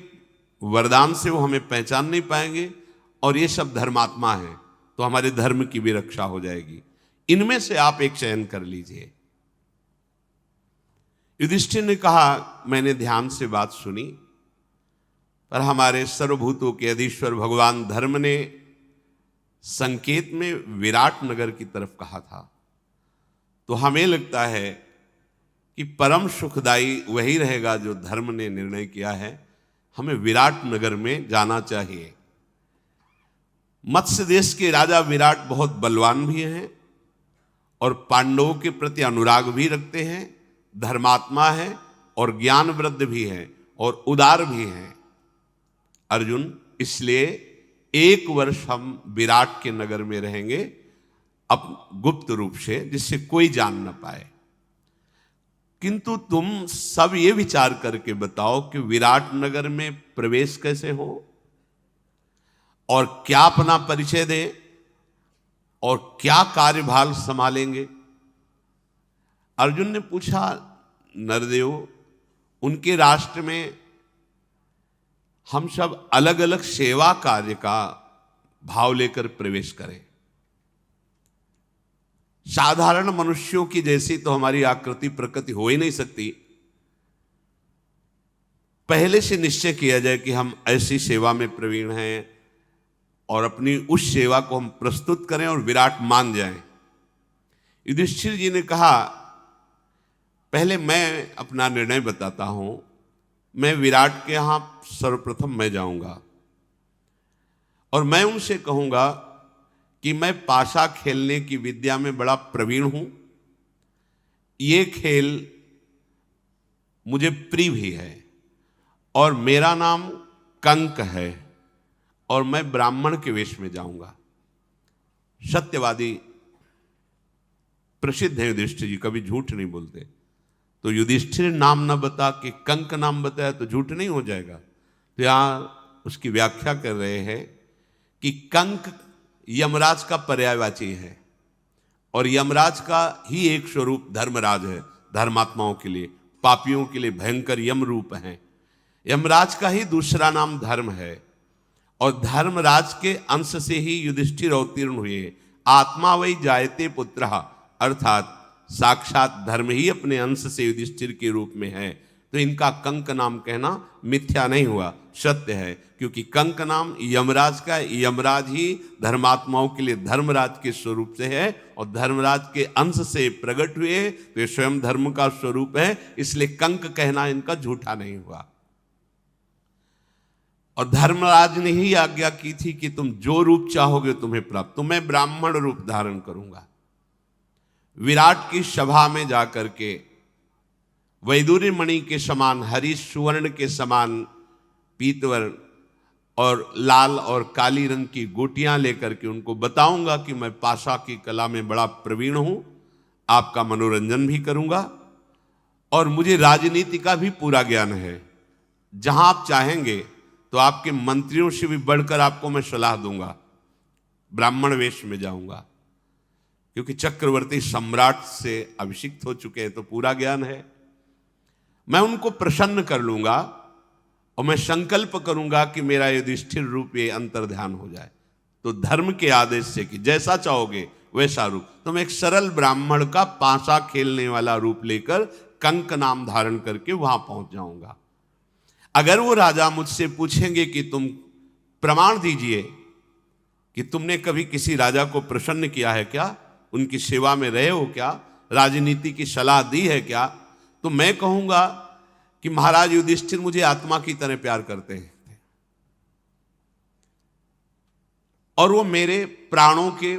वरदान से वो हमें पहचान नहीं पाएंगे और ये सब धर्मात्मा हैं, तो हमारे धर्म की भी रक्षा हो जाएगी। इनमें से आप एक चयन कर लीजिए। युधिष्ठिर ने कहा, मैंने ध्यान से बात सुनी, पर हमारे सर्वभूतों के अधीश्वर भगवान धर्म ने संकेत में विराट नगर की तरफ कहा था, तो हमें लगता है कि परम सुखदायी वही रहेगा जो धर्म ने निर्णय किया है। हमें विराट नगर में जाना चाहिए। मत्स्य देश के राजा विराट बहुत बलवान भी हैं और पांडवों के प्रति अनुराग भी रखते हैं, धर्मात्मा है और ज्ञान वृद्ध भी है और उदार भी हैं। अर्जुन, इसलिए 1 वर्ष हम विराट के नगर में रहेंगे, अब गुप्त रूप से, जिससे कोई जान न पाए। किंतु तुम सब ये विचार करके बताओ कि विराट नगर में प्रवेश कैसे हो और क्या अपना परिचय दें और क्या कार्यभार संभालेंगे। अर्जुन ने पूछा, नरदेव, उनके राष्ट्र में हम सब अलग अलग सेवा कार्य का भाव लेकर प्रवेश करें। साधारण मनुष्यों की जैसी तो हमारी आकृति प्रकृति हो ही नहीं सकती। पहले से निश्चय किया जाए कि हम ऐसी सेवा में प्रवीण हैं और अपनी उस सेवा को हम प्रस्तुत करें और विराट मान जाएं। युधिष्ठिर जी ने कहा, पहले मैं अपना निर्णय बताता हूं। मैं विराट के यहां सर्वप्रथम मैं जाऊंगा और मैं उनसे कहूंगा कि मैं पाशा खेलने की विद्या में बड़ा प्रवीण हूं, ये खेल मुझे प्रिय भी है और मेरा नाम कंक है और मैं ब्राह्मण के वेश में जाऊंगा। सत्यवादी प्रसिद्ध है युधिष्ठिर जी, कभी झूठ नहीं बोलते। तो युधिष्ठिर नाम न बता के कंक नाम बताया तो झूठ नहीं हो जाएगा। तो यहां उसकी व्याख्या कर रहे हैं कि कंक यमराज का पर्यायवाची है और यमराज का ही एक स्वरूप धर्मराज है। धर्मात्माओं के लिए, पापियों के लिए भयंकर यम रूप है। यमराज का ही दूसरा नाम धर्म है और धर्मराज के अंश से ही युधिष्ठिर अवतीर्ण हुए। आत्मा वही जायते पुत्रः, अर्थात साक्षात धर्म ही अपने अंश से युधिष्ठिर के रूप में है। तो इनका कंक नाम कहना मिथ्या नहीं हुआ, सत्य है, क्योंकि कंक नाम यमराज का, यमराज ही धर्मात्माओं के लिए धर्मराज के स्वरूप से है और धर्मराज के अंश से प्रकट हुए, तो ये स्वयं धर्म का स्वरूप है, इसलिए कंक कहना इनका झूठा नहीं हुआ। और धर्मराज ने ही आज्ञा की थी कि तुम जो रूप चाहोगे तुम्हें प्राप्त, तो मैं ब्राह्मण रूप धारण करूंगा। विराट की सभा में जाकर के वैदूर्य मणि के समान, हरि सुवर्ण के समान पीतवर्ण और लाल और काली रंग की गोटियां लेकर के उनको बताऊंगा कि मैं पाशा की कला में बड़ा प्रवीण हूं, आपका मनोरंजन भी करूंगा और मुझे राजनीति का भी पूरा ज्ञान है। जहां आप चाहेंगे तो आपके मंत्रियों से भी बढ़कर आपको मैं सलाह दूंगा। ब्राह्मण वेश में जाऊंगा। क्योंकि चक्रवर्ती सम्राट से अभिषिक्त हो चुके हैं तो पूरा ज्ञान है। मैं उनको प्रसन्न कर लूंगा और मैं संकल्प करूंगा कि मेरा युधिष्ठिर रूप ये अंतर्ध्यान हो जाए। तो धर्म के आदेश से कि जैसा चाहोगे वैसा रूप, तो मैं एक सरल ब्राह्मण का पासा खेलने वाला रूप लेकर कंक नाम धारण करके वहां पहुंच जाऊंगा। अगर वो राजा मुझसे पूछेंगे कि तुम प्रमाण दीजिए कि तुमने कभी किसी राजा को प्रसन्न किया है क्या, उनकी सेवा में रहे हो क्या, राजनीति की सलाह दी है क्या, तो मैं कहूंगा कि महाराज युधिष्ठिर मुझे आत्मा की तरह प्यार करते हैं और वो मेरे प्राणों के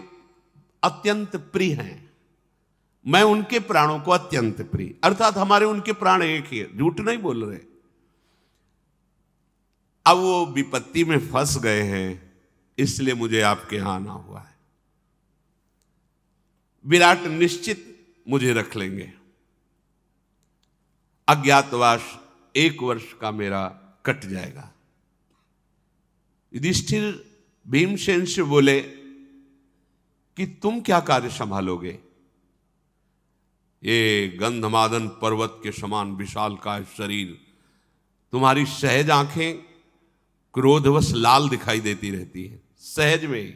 अत्यंत प्रिय हैं। मैं उनके प्राणों को अत्यंत प्रिय, अर्थात हमारे उनके प्राण एक ही है, झूठ नहीं बोल रहे। अब वो विपत्ति में फंस गए हैं, इसलिए मुझे आपके यहां आना हुआ है। विराट निश्चित मुझे रख लेंगे। अज्ञातवास 1 वर्ष का मेरा कट जाएगा। युधिष्ठिर भीमसेन से बोले कि तुम क्या कार्य संभालोगे? ये गंधमादन पर्वत के समान विशाल का शरीर, तुम्हारी सहज आंखें क्रोधवश लाल दिखाई देती रहती है, सहज में ही,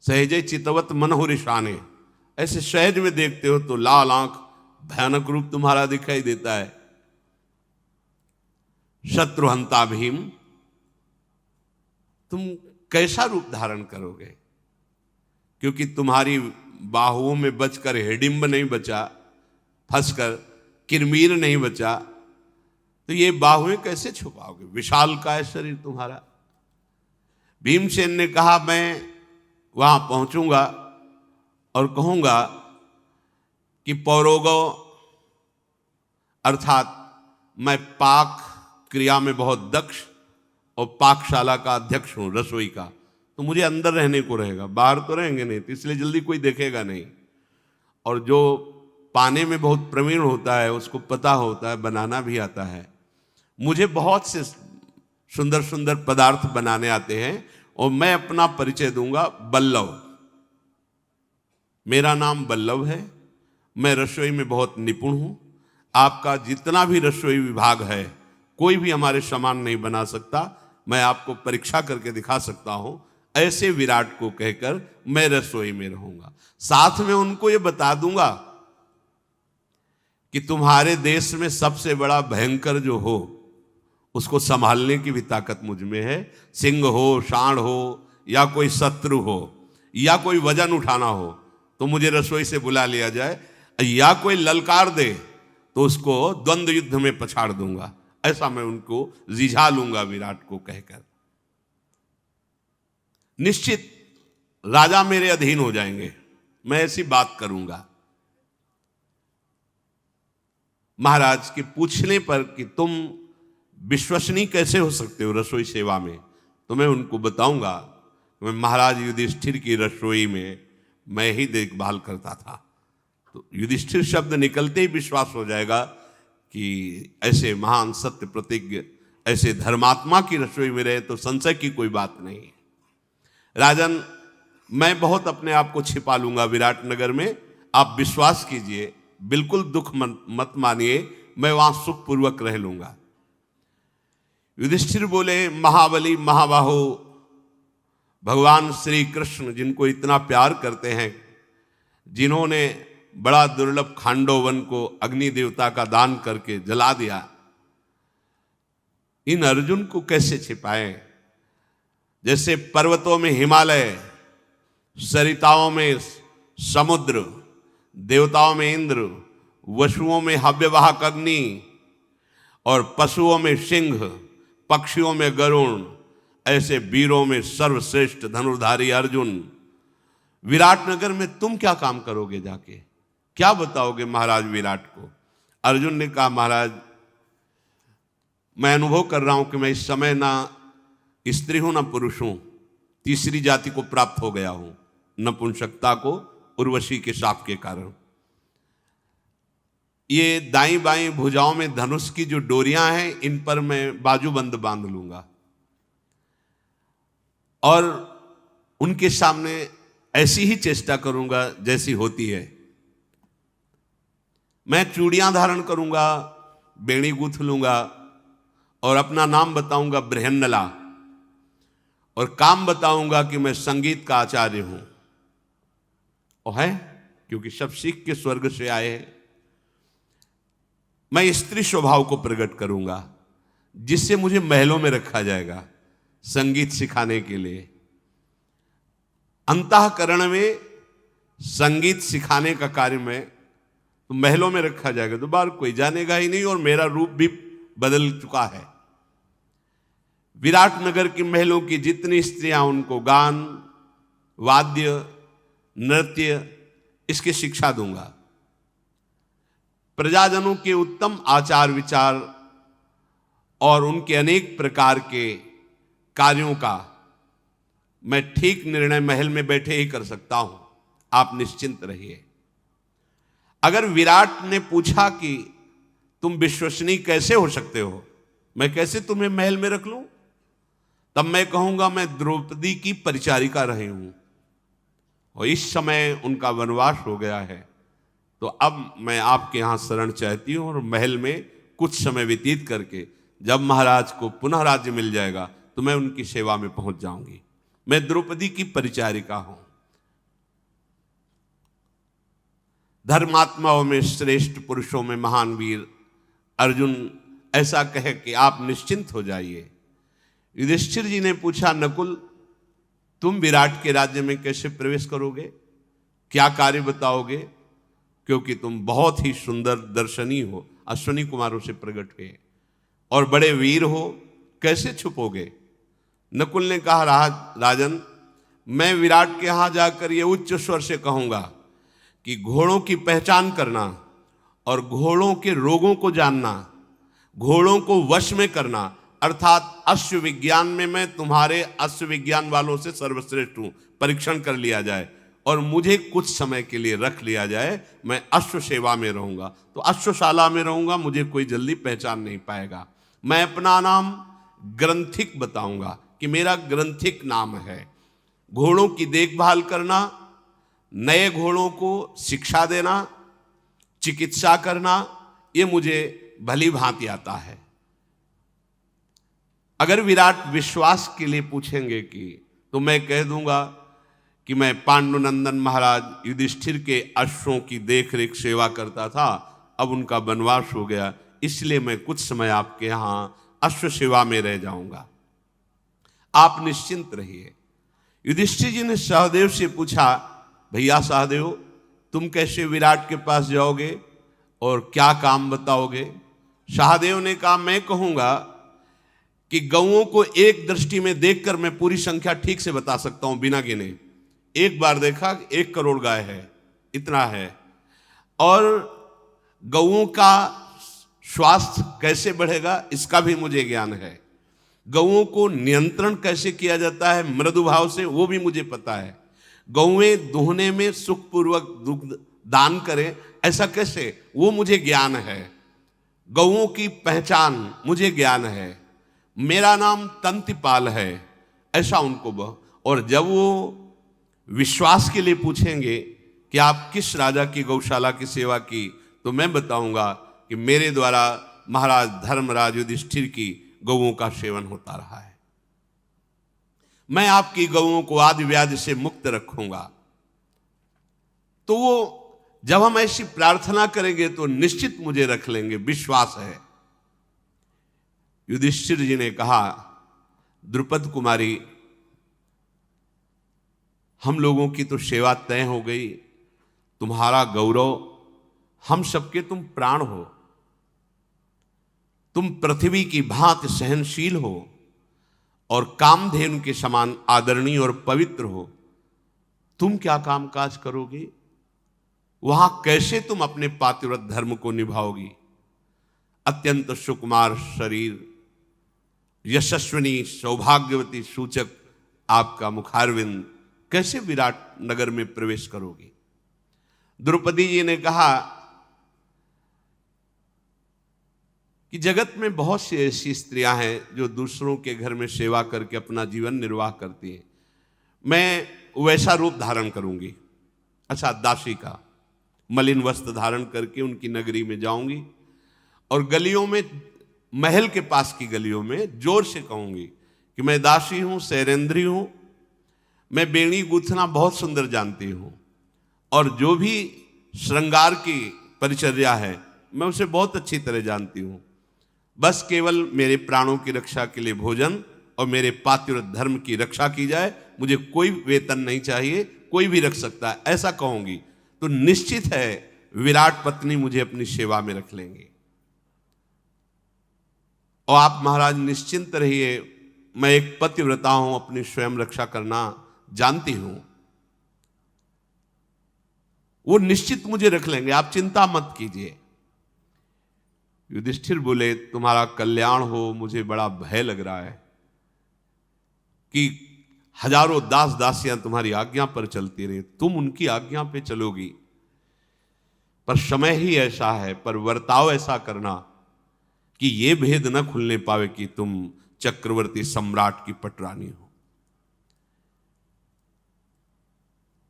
सहजे चितवत मनहु रिशाने, ऐसे सहज में देखते हो तो लाल आंख भयानक रूप तुम्हारा दिखाई देता है। शत्रुहंता भीम, तुम कैसा रूप धारण करोगे? क्योंकि तुम्हारी बाहुओं में बचकर हिडिंब नहीं बचा, फंसकर किरमीर नहीं बचा, तो ये बाहुएं कैसे छुपाओगे? विशाल का है शरीर तुम्हारा। भीमसेन ने कहा मैं वहां पहुंचूंगा और कहूंगा कि पौरोगो, अर्थात मैं पाक क्रिया में बहुत दक्ष और पाकशाला का अध्यक्ष हूं, रसोई का, तो मुझे अंदर रहने को रहेगा, बाहर तो रहेंगे नहीं, तो इसलिए जल्दी कोई देखेगा नहीं। और जो पाने में बहुत प्रवीण होता है उसको पता होता है, बनाना भी आता है। मुझे बहुत से सुंदर सुंदर पदार्थ बनाने आते हैं और मैं अपना परिचय दूंगा बल्लभ। मेरा नाम बल्लभ है, मैं रसोई में बहुत निपुण हूं। आपका जितना भी रसोई विभाग है कोई भी हमारे समान नहीं बना सकता, मैं आपको परीक्षा करके दिखा सकता हूं। ऐसे विराट को कहकर मैं रसोई में रहूंगा। साथ में उनको यह बता दूंगा कि तुम्हारे देश में सबसे बड़ा भयंकर जो हो उसको संभालने की भी ताकत मुझ में है। सिंह हो, सांड हो, या कोई शत्रु हो, या कोई वजन उठाना हो तो मुझे रसोई से बुला लिया जाए, या कोई ललकार दे तो उसको द्वंद्व युद्ध में पछाड़ दूंगा। ऐसा मैं उनको रिझा लूंगा विराट को कहकर। निश्चित राजा मेरे अधीन हो जाएंगे, मैं ऐसी बात करूंगा। महाराज के पूछने पर कि तुम विश्वसनीय कैसे हो सकते हो रसोई सेवा में, तो मैं उनको बताऊंगा मैं महाराज युधिष्ठिर की रसोई में मैं ही देखभाल करता था। तो युधिष्ठिर शब्द निकलते ही विश्वास हो जाएगा कि ऐसे महान सत्य प्रतिज्ञ, ऐसे धर्मात्मा की रसोई में रहे तो संशय की कोई बात नहीं है। राजन, मैं बहुत अपने आप को छिपा लूंगा विराट नगर में, आप विश्वास कीजिए, बिल्कुल दुख मत मानिए, मैं वहां सुखपूर्वक रह लूंगा। युधिष्ठिर बोले, महाबली महाबाहो भगवान श्री कृष्ण जिनको इतना प्यार करते हैं, जिन्होंने बड़ा दुर्लभ खांडोवन को अग्नि देवता का दान करके जला दिया, इन अर्जुन को कैसे छिपाएं? जैसे पर्वतों में हिमालय, सरिताओं में समुद्र, देवताओं में इंद्र, वसुओं में हव्यवाहक अग्नि और पशुओं में सिंह, पक्षियों में गरुण, ऐसे वीरों में सर्वश्रेष्ठ धनुर्धारी अर्जुन, विराट नगर में तुम क्या काम करोगे जाके? क्या बताओगे महाराज विराट को? अर्जुन ने कहा, महाराज मैं अनुभव कर रहा हूं कि मैं इस समय ना स्त्री हूं ना पुरुष हूं, तीसरी जाति को प्राप्त हो गया हूं, नपुंसकता को उर्वशी के शाप के कारण। ये दाईं बाईं भुजाओं में धनुष की जो डोरियां हैं, इन पर मैं बाजूबंद बांध लूंगा और उनके सामने ऐसी ही चेष्टा करूंगा जैसी होती है। मैं चूड़ियां धारण करूंगा, बेड़ी गूंथ लूंगा और अपना नाम बताऊंगा बृहन्नला, और काम बताऊंगा कि मैं संगीत का आचार्य हूं। और है, क्योंकि सब सीख के स्वर्ग से आए हैं। मैं स्त्री स्वभाव को प्रकट करूंगा, जिससे मुझे महलों में रखा जाएगा संगीत सिखाने के लिए। अंतःकरण में संगीत सिखाने का कार्य में तो महलों में रखा जाएगा, तो बाहर कोई जानेगा ही नहीं, और मेरा रूप भी बदल चुका है। विराट नगर की महलों की जितनी स्त्रियां, उनको गान, वाद्य, नृत्य, इसकी शिक्षा दूंगा। प्रजाजनों के उत्तम आचार विचार और उनके अनेक प्रकार के कार्यों का मैं ठीक निर्णय महल में बैठे ही कर सकता हूं, आप निश्चिंत रहिए। अगर विराट ने पूछा कि तुम विश्वसनीय कैसे हो सकते हो, मैं कैसे तुम्हें महल में रख लूं, तब मैं कहूंगा मैं द्रौपदी की परिचारिका रही हूं और इस समय उनका वनवास हो गया है, तो अब मैं आपके यहां शरण चाहती हूं, और महल में कुछ समय व्यतीत करके जब महाराज को पुनः राज्य मिल जाएगा तो मैं उनकी सेवा में पहुंच जाऊंगी। मैं द्रौपदी की परिचारिका हूं। धर्मात्माओं में श्रेष्ठ पुरुषों में महान वीर अर्जुन ऐसा कहे कि आप निश्चिंत हो जाइए। युधिष्ठिर जी ने पूछा, नकुल तुम विराट के राज्य में कैसे प्रवेश करोगे, क्या कार्य बताओगे, क्योंकि तुम बहुत ही सुंदर दर्शनी हो, अश्विनी कुमारों से प्रकट हुए और बड़े वीर हो, कैसे छुपोगे। नकुल ने कहा, राजन मैं विराट के यहां जाकर ये उच्च स्वर से कहूंगा कि घोड़ों की पहचान करना और घोड़ों के रोगों को जानना, घोड़ों को वश में करना, अर्थात अश्व विज्ञान में मैं तुम्हारे अश्व विज्ञान वालों से सर्वश्रेष्ठ हूं, परीक्षण कर लिया जाए और मुझे कुछ समय के लिए रख लिया जाए। मैं अश्व सेवा में रहूंगा, तो अश्वशाला में रहूंगा, मुझे कोई जल्दी पहचान नहीं पाएगा। मैं अपना नाम ग्रंथिक बताऊंगा कि मेरा ग्रंथिक नाम है। घोड़ों की देखभाल करना, नए घोड़ों को शिक्षा देना, चिकित्सा करना, ये मुझे भली भांति आता है। अगर विराट विश्वास के लिए पूछेंगे कि, तो मैं कह दूंगा कि मैं पांडुनंदन महाराज युधिष्ठिर के अश्वों की देखरेख सेवा करता था, अब उनका वनवास हो गया, इसलिए मैं कुछ समय आपके यहां अश्व सेवा में रह जाऊंगा, आप निश्चिंत रहिए। युधिष्ठिर जी ने सहदेव से पूछा, भैया सहदेव तुम कैसे विराट के पास जाओगे और क्या काम बताओगे। सहदेव ने कहा, मैं कहूंगा कि गौओं को एक दृष्टि में देखकर मैं पूरी संख्या ठीक से बता सकता हूं बिना गिने। एक बार देखा 1 करोड़ गाय है, इतना है, और गौओं का स्वास्थ्य कैसे बढ़ेगा इसका भी मुझे ज्ञान है। गौओं को नियंत्रण कैसे किया जाता है मृदु भाव से, वो भी मुझे पता है। गौएं दुहने में सुखपूर्वक दुग्ध दान करें, ऐसा कैसे, वो मुझे ज्ञान है। गौओं की पहचान मुझे ज्ञान है। मेरा नाम तंतिपाल है, ऐसा उनको और जब वो विश्वास के लिए पूछेंगे कि आप किस राजा की गौशाला की सेवा की, तो मैं बताऊंगा कि मेरे द्वारा महाराज धर्मराज युधिष्ठिर की गौओं का सेवन होता रहा है। मैं आपकी गौओं को आदि व्याधि से मुक्त रखूंगा। तो वो जब हम ऐसी प्रार्थना करेंगे तो निश्चित मुझे रख लेंगे, विश्वास है। युधिष्ठिर जी ने कहा, द्रुपद कुमारी हम लोगों की तो सेवा तय हो गई, तुम्हारा गौरव, हम सबके तुम प्राण हो, तुम पृथ्वी की भांति सहनशील हो और कामधेनु के समान आदरणीय और पवित्र हो। तुम क्या कामकाज करोगे वहां, कैसे तुम अपने पातिव्रत धर्म को निभाओगी। अत्यंत सुकुमार शरीर, यशस्विनी सौभाग्यवती सूचक आपका मुखारविंद, कैसे विराट नगर में प्रवेश करोगी। द्रौपदी जी ने कहा कि जगत में बहुत सी ऐसी स्त्रियां हैं जो दूसरों के घर में सेवा करके अपना जीवन निर्वाह करती हैं। मैं वैसा रूप धारण करूंगी। अच्छा, दासी का मलिन वस्त्र धारण करके उनकी नगरी में जाऊंगी और गलियों में, महल के पास की गलियों में जोर से कहूंगी कि मैं दासी हूं, शैरेंद्री हूं, मैं बेणी गूंथना बहुत सुंदर जानती हूं और जो भी श्रृंगार की परिचर्या है मैं उसे बहुत अच्छी तरह जानती हूं। बस केवल मेरे प्राणों की रक्षा के लिए भोजन और मेरे पातिव्रत धर्म की रक्षा की जाए, मुझे कोई वेतन नहीं चाहिए, कोई भी रख सकता है, ऐसा कहूंगी तो निश्चित है विराट पत्नी मुझे अपनी सेवा में रख लेंगे। और आप महाराज निश्चिंत रहिए, मैं एक पतिव्रता हूं, अपनी स्वयं रक्षा करना जानती हूं, वो निश्चित मुझे रख लेंगे, आप चिंता मत कीजिए। युधिष्ठिर बोले, तुम्हारा कल्याण हो, मुझे बड़ा भय लग रहा है कि हजारों दास दासियां तुम्हारी आज्ञा पर चलती रही, तुम उनकी आज्ञा पे चलोगी, पर समय ही ऐसा है, पर वर्ताव ऐसा करना कि ये भेद न खुलने पावे कि तुम चक्रवर्ती सम्राट की पटरानी हो।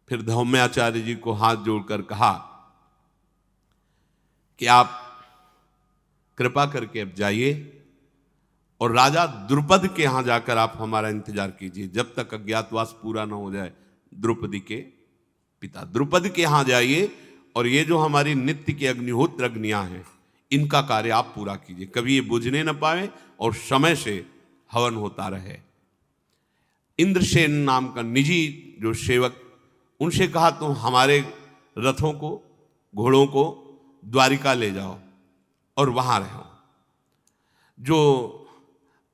फिर धौम्याचार्य जी को हाथ जोड़कर कहा कि आप कृपा करके अब जाइए और राजा द्रुपद के यहां जाकर आप हमारा इंतजार कीजिए, जब तक अज्ञातवास पूरा ना हो जाए। द्रुपदी के पिता द्रुपद के यहां जाइए और ये जो हमारी नित्य की अग्निहोत्र अग्नियां हैं इनका कार्य आप पूरा कीजिए, कभी ये बुझने न पाए और समय से हवन होता रहे। इंद्रसेन नाम का निजी जो सेवक, उनसे कहा तुम हमारे रथों को, घोड़ों को द्वारिका ले जाओ और वहां रहो। जो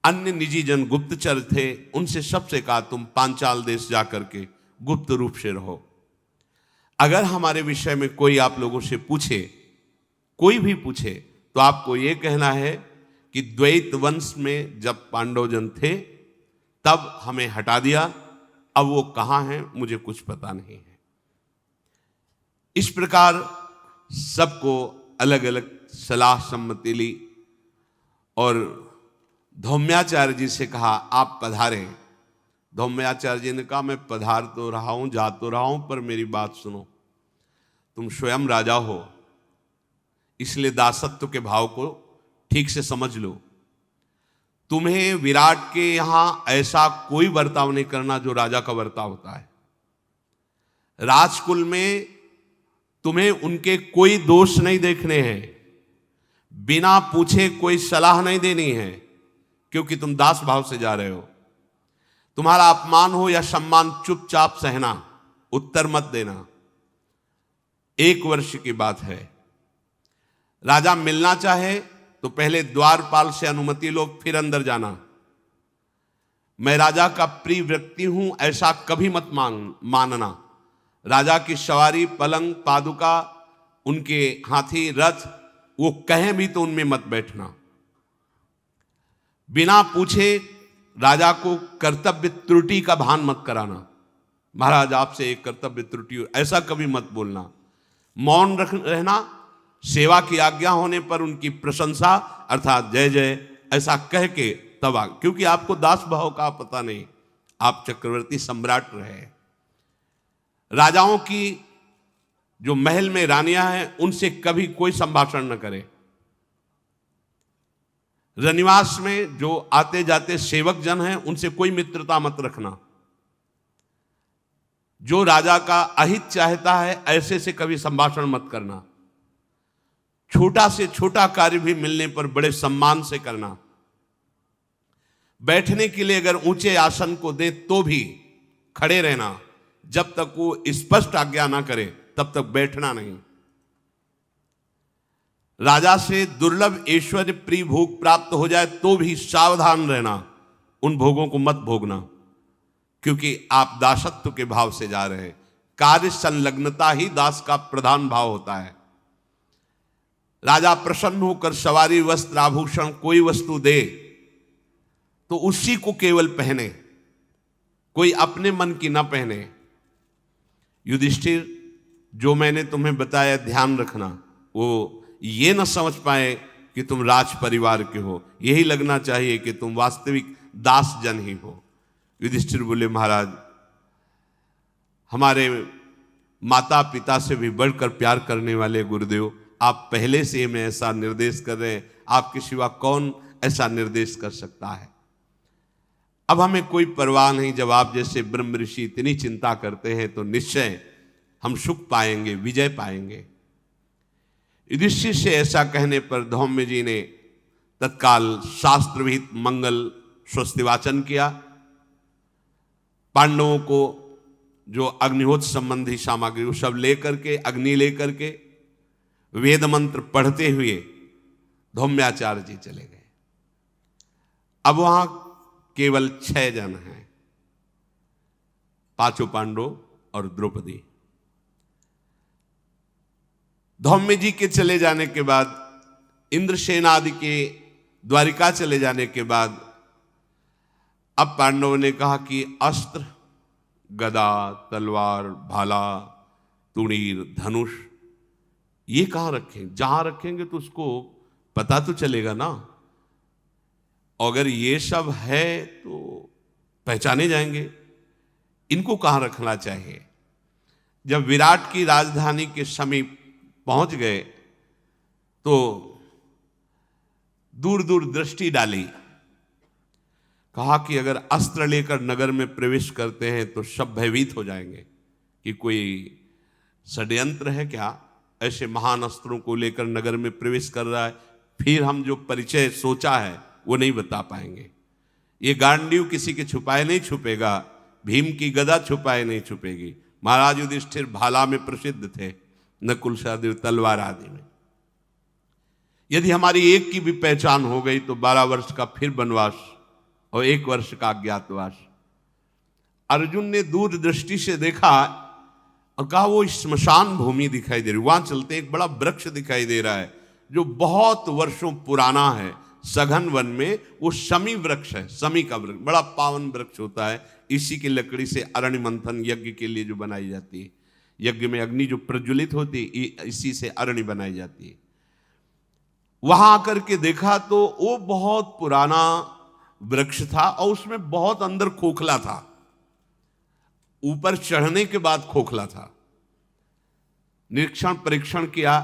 अन्य निजी जन गुप्तचर थे उनसे सबसे कहा तुम पांचाल देश जाकर के गुप्त रूप से रहो। अगर हमारे विषय में कोई आप लोगों से पूछे, कोई भी पूछे, तो आपको यह कहना है कि द्वैत वंश में जब पांडव जन थे तब हमें हटा दिया, अब वो कहां हैं मुझे कुछ पता नहीं है। इस प्रकार सबको अलग अलग सलाह सम्मति ली और धौम्याचार्य जी से कहा आप पधारें। धौम्याचार्य जी ने कहा मैं पधार तो रहा हूं, जा तो रहा हूं, पर मेरी बात सुनो, तुम स्वयं राजा हो, इसलिए दासत्व के भाव को ठीक से समझ लो। तुम्हें विराट के यहां ऐसा कोई बर्ताव नहीं करना जो राजा का बर्ताव होता है। राजकुल में तुम्हें उनके कोई दोष नहीं देखने हैं, बिना पूछे कोई सलाह नहीं देनी है, क्योंकि तुम दास भाव से जा रहे हो। तुम्हारा अपमान हो या सम्मान चुपचाप सहना, उत्तर मत देना। 1 वर्ष की बात है, राजा मिलना चाहे तो पहले द्वारपाल से अनुमति लो, फिर अंदर जाना। मैं राजा का प्रिय व्यक्ति हूं ऐसा कभी मत मानना। राजा की सवारी, पलंग, पादुका, उनके हाथी, रथ, वो कहें भी तो उनमें मत बैठना। बिना पूछे राजा को कर्तव्य त्रुटि का भान मत कराना। महाराज आपसे एक कर्तव्य त्रुटि, ऐसा कभी मत बोलना। मौन रहना, सेवा की आज्ञा होने पर उनकी प्रशंसा अर्थात जय जय ऐसा कह के तब क्योंकि आपको दास भाव का पता नहीं, आप चक्रवर्ती सम्राट रहे। राजाओं की जो महल में रानियां हैं उनसे कभी कोई संभाषण न करे। रनिवास में जो आते जाते सेवक जन हैं उनसे कोई मित्रता मत रखना। जो राजा का अहित चाहता है ऐसे से कभी संभाषण मत करना। छोटा से छोटा कार्य भी मिलने पर बड़े सम्मान से करना। बैठने के लिए अगर ऊंचे आसन को दे तो भी खड़े रहना, जब तक वो स्पष्ट आज्ञा ना करे तब तक बैठना नहीं। राजा से दुर्लभ ऐश्वर्य प्रिय भोग प्राप्त हो जाए तो भी सावधान रहना, उन भोगों को मत भोगना, क्योंकि आप दासत्व के भाव से जा रहे हैं। कार्य संलग्नता ही दास का प्रधान भाव होता है। राजा प्रसन्न होकर सवारी, वस्त्र, आभूषण कोई वस्तु दे तो उसी को केवल पहने, कोई अपने मन की ना पहने। युधिष्ठिर, जो मैंने तुम्हें बताया ध्यान रखना, वो ये न समझ पाए कि तुम राज परिवार के हो, यही लगना चाहिए कि तुम वास्तविक दास जन ही हो। युधिष्ठिर बोले महाराज हमारे माता पिता से भी बढ़कर प्यार करने वाले गुरुदेव, आप पहले से हमें ऐसा निर्देश कर रहे हैं, आपके सिवा कौन ऐसा निर्देश कर सकता है। अब हमें कोई परवाह नहीं, जब आप जैसे ब्रह्म ऋषि इतनी चिंता करते हैं तो निश्चय हम सुख पाएंगे, विजय पाएंगे। युधिष्ठिर से ऐसा कहने पर धौम्य जी ने तत्काल शास्त्रविहित मंगल स्वस्तिवाचन किया। पांडवों को जो अग्निहोत्र संबंधी सामग्री वो सब लेकर के, अग्नि लेकर के, वेद मंत्र पढ़ते हुए धौम्याचार्य जी चले गए। अब वहां केवल 6 जन हैं, 5 पांडव और द्रौपदी। धौम्य जी के चले जाने के बाद, इंद्रसेन आदि के द्वारिका चले जाने के बाद, अब पांडवों ने कहा कि अस्त्र, गदा, तलवार, भाला, तुणीर, धनुष ये कहाँ रखें? जहां रखेंगे तो उसको पता तो चलेगा ना, अगर ये सब है तो पहचाने जाएंगे। इनको कहाँ रखना चाहिए? जब विराट की राजधानी के समीप पहुंच गए तो दूर दूर दृष्टि डाली, कहा कि अगर अस्त्र लेकर नगर में प्रवेश करते हैं तो सब भयभीत हो जाएंगे कि कोई षड्यंत्र है क्या, ऐसे महान अस्त्रों को लेकर नगर में प्रवेश कर रहा है, फिर हम जो परिचय सोचा है वो नहीं बता पाएंगे। ये गांडीव किसी के छुपाए नहीं छुपेगा, भीम की गदा छुपाए नहीं छुपेगी। महाराज युधिष्ठिर भाला में प्रसिद्ध थे, नकुल सहदेव तलवार आदि में। यदि हमारी एक की भी पहचान हो गई तो 12 वर्ष का फिर वनवास और 1 वर्ष का अज्ञातवास। अर्जुन ने दूर दृष्टि से देखा और कहा वो स्मशान भूमि दिखाई दे रही, वहां चलते एक बड़ा वृक्ष दिखाई दे रहा है जो बहुत वर्षों पुराना है, सघन वन में। वो शमी वृक्ष है, शमी का वृक्ष बड़ा पावन वृक्ष होता है। इसी की लकड़ी से अरण्य मंथन यज्ञ के लिए जो बनाई जाती है, यज्ञ में अग्नि जो प्रज्वलित होती है, इसी से अरण्य बनाई जाती है। वहां आकर के देखा तो वो बहुत पुराना वृक्ष था और उसमें बहुत अंदर खोखला था, ऊपर चढ़ने के बाद खोखला था। निरीक्षण परीक्षण किया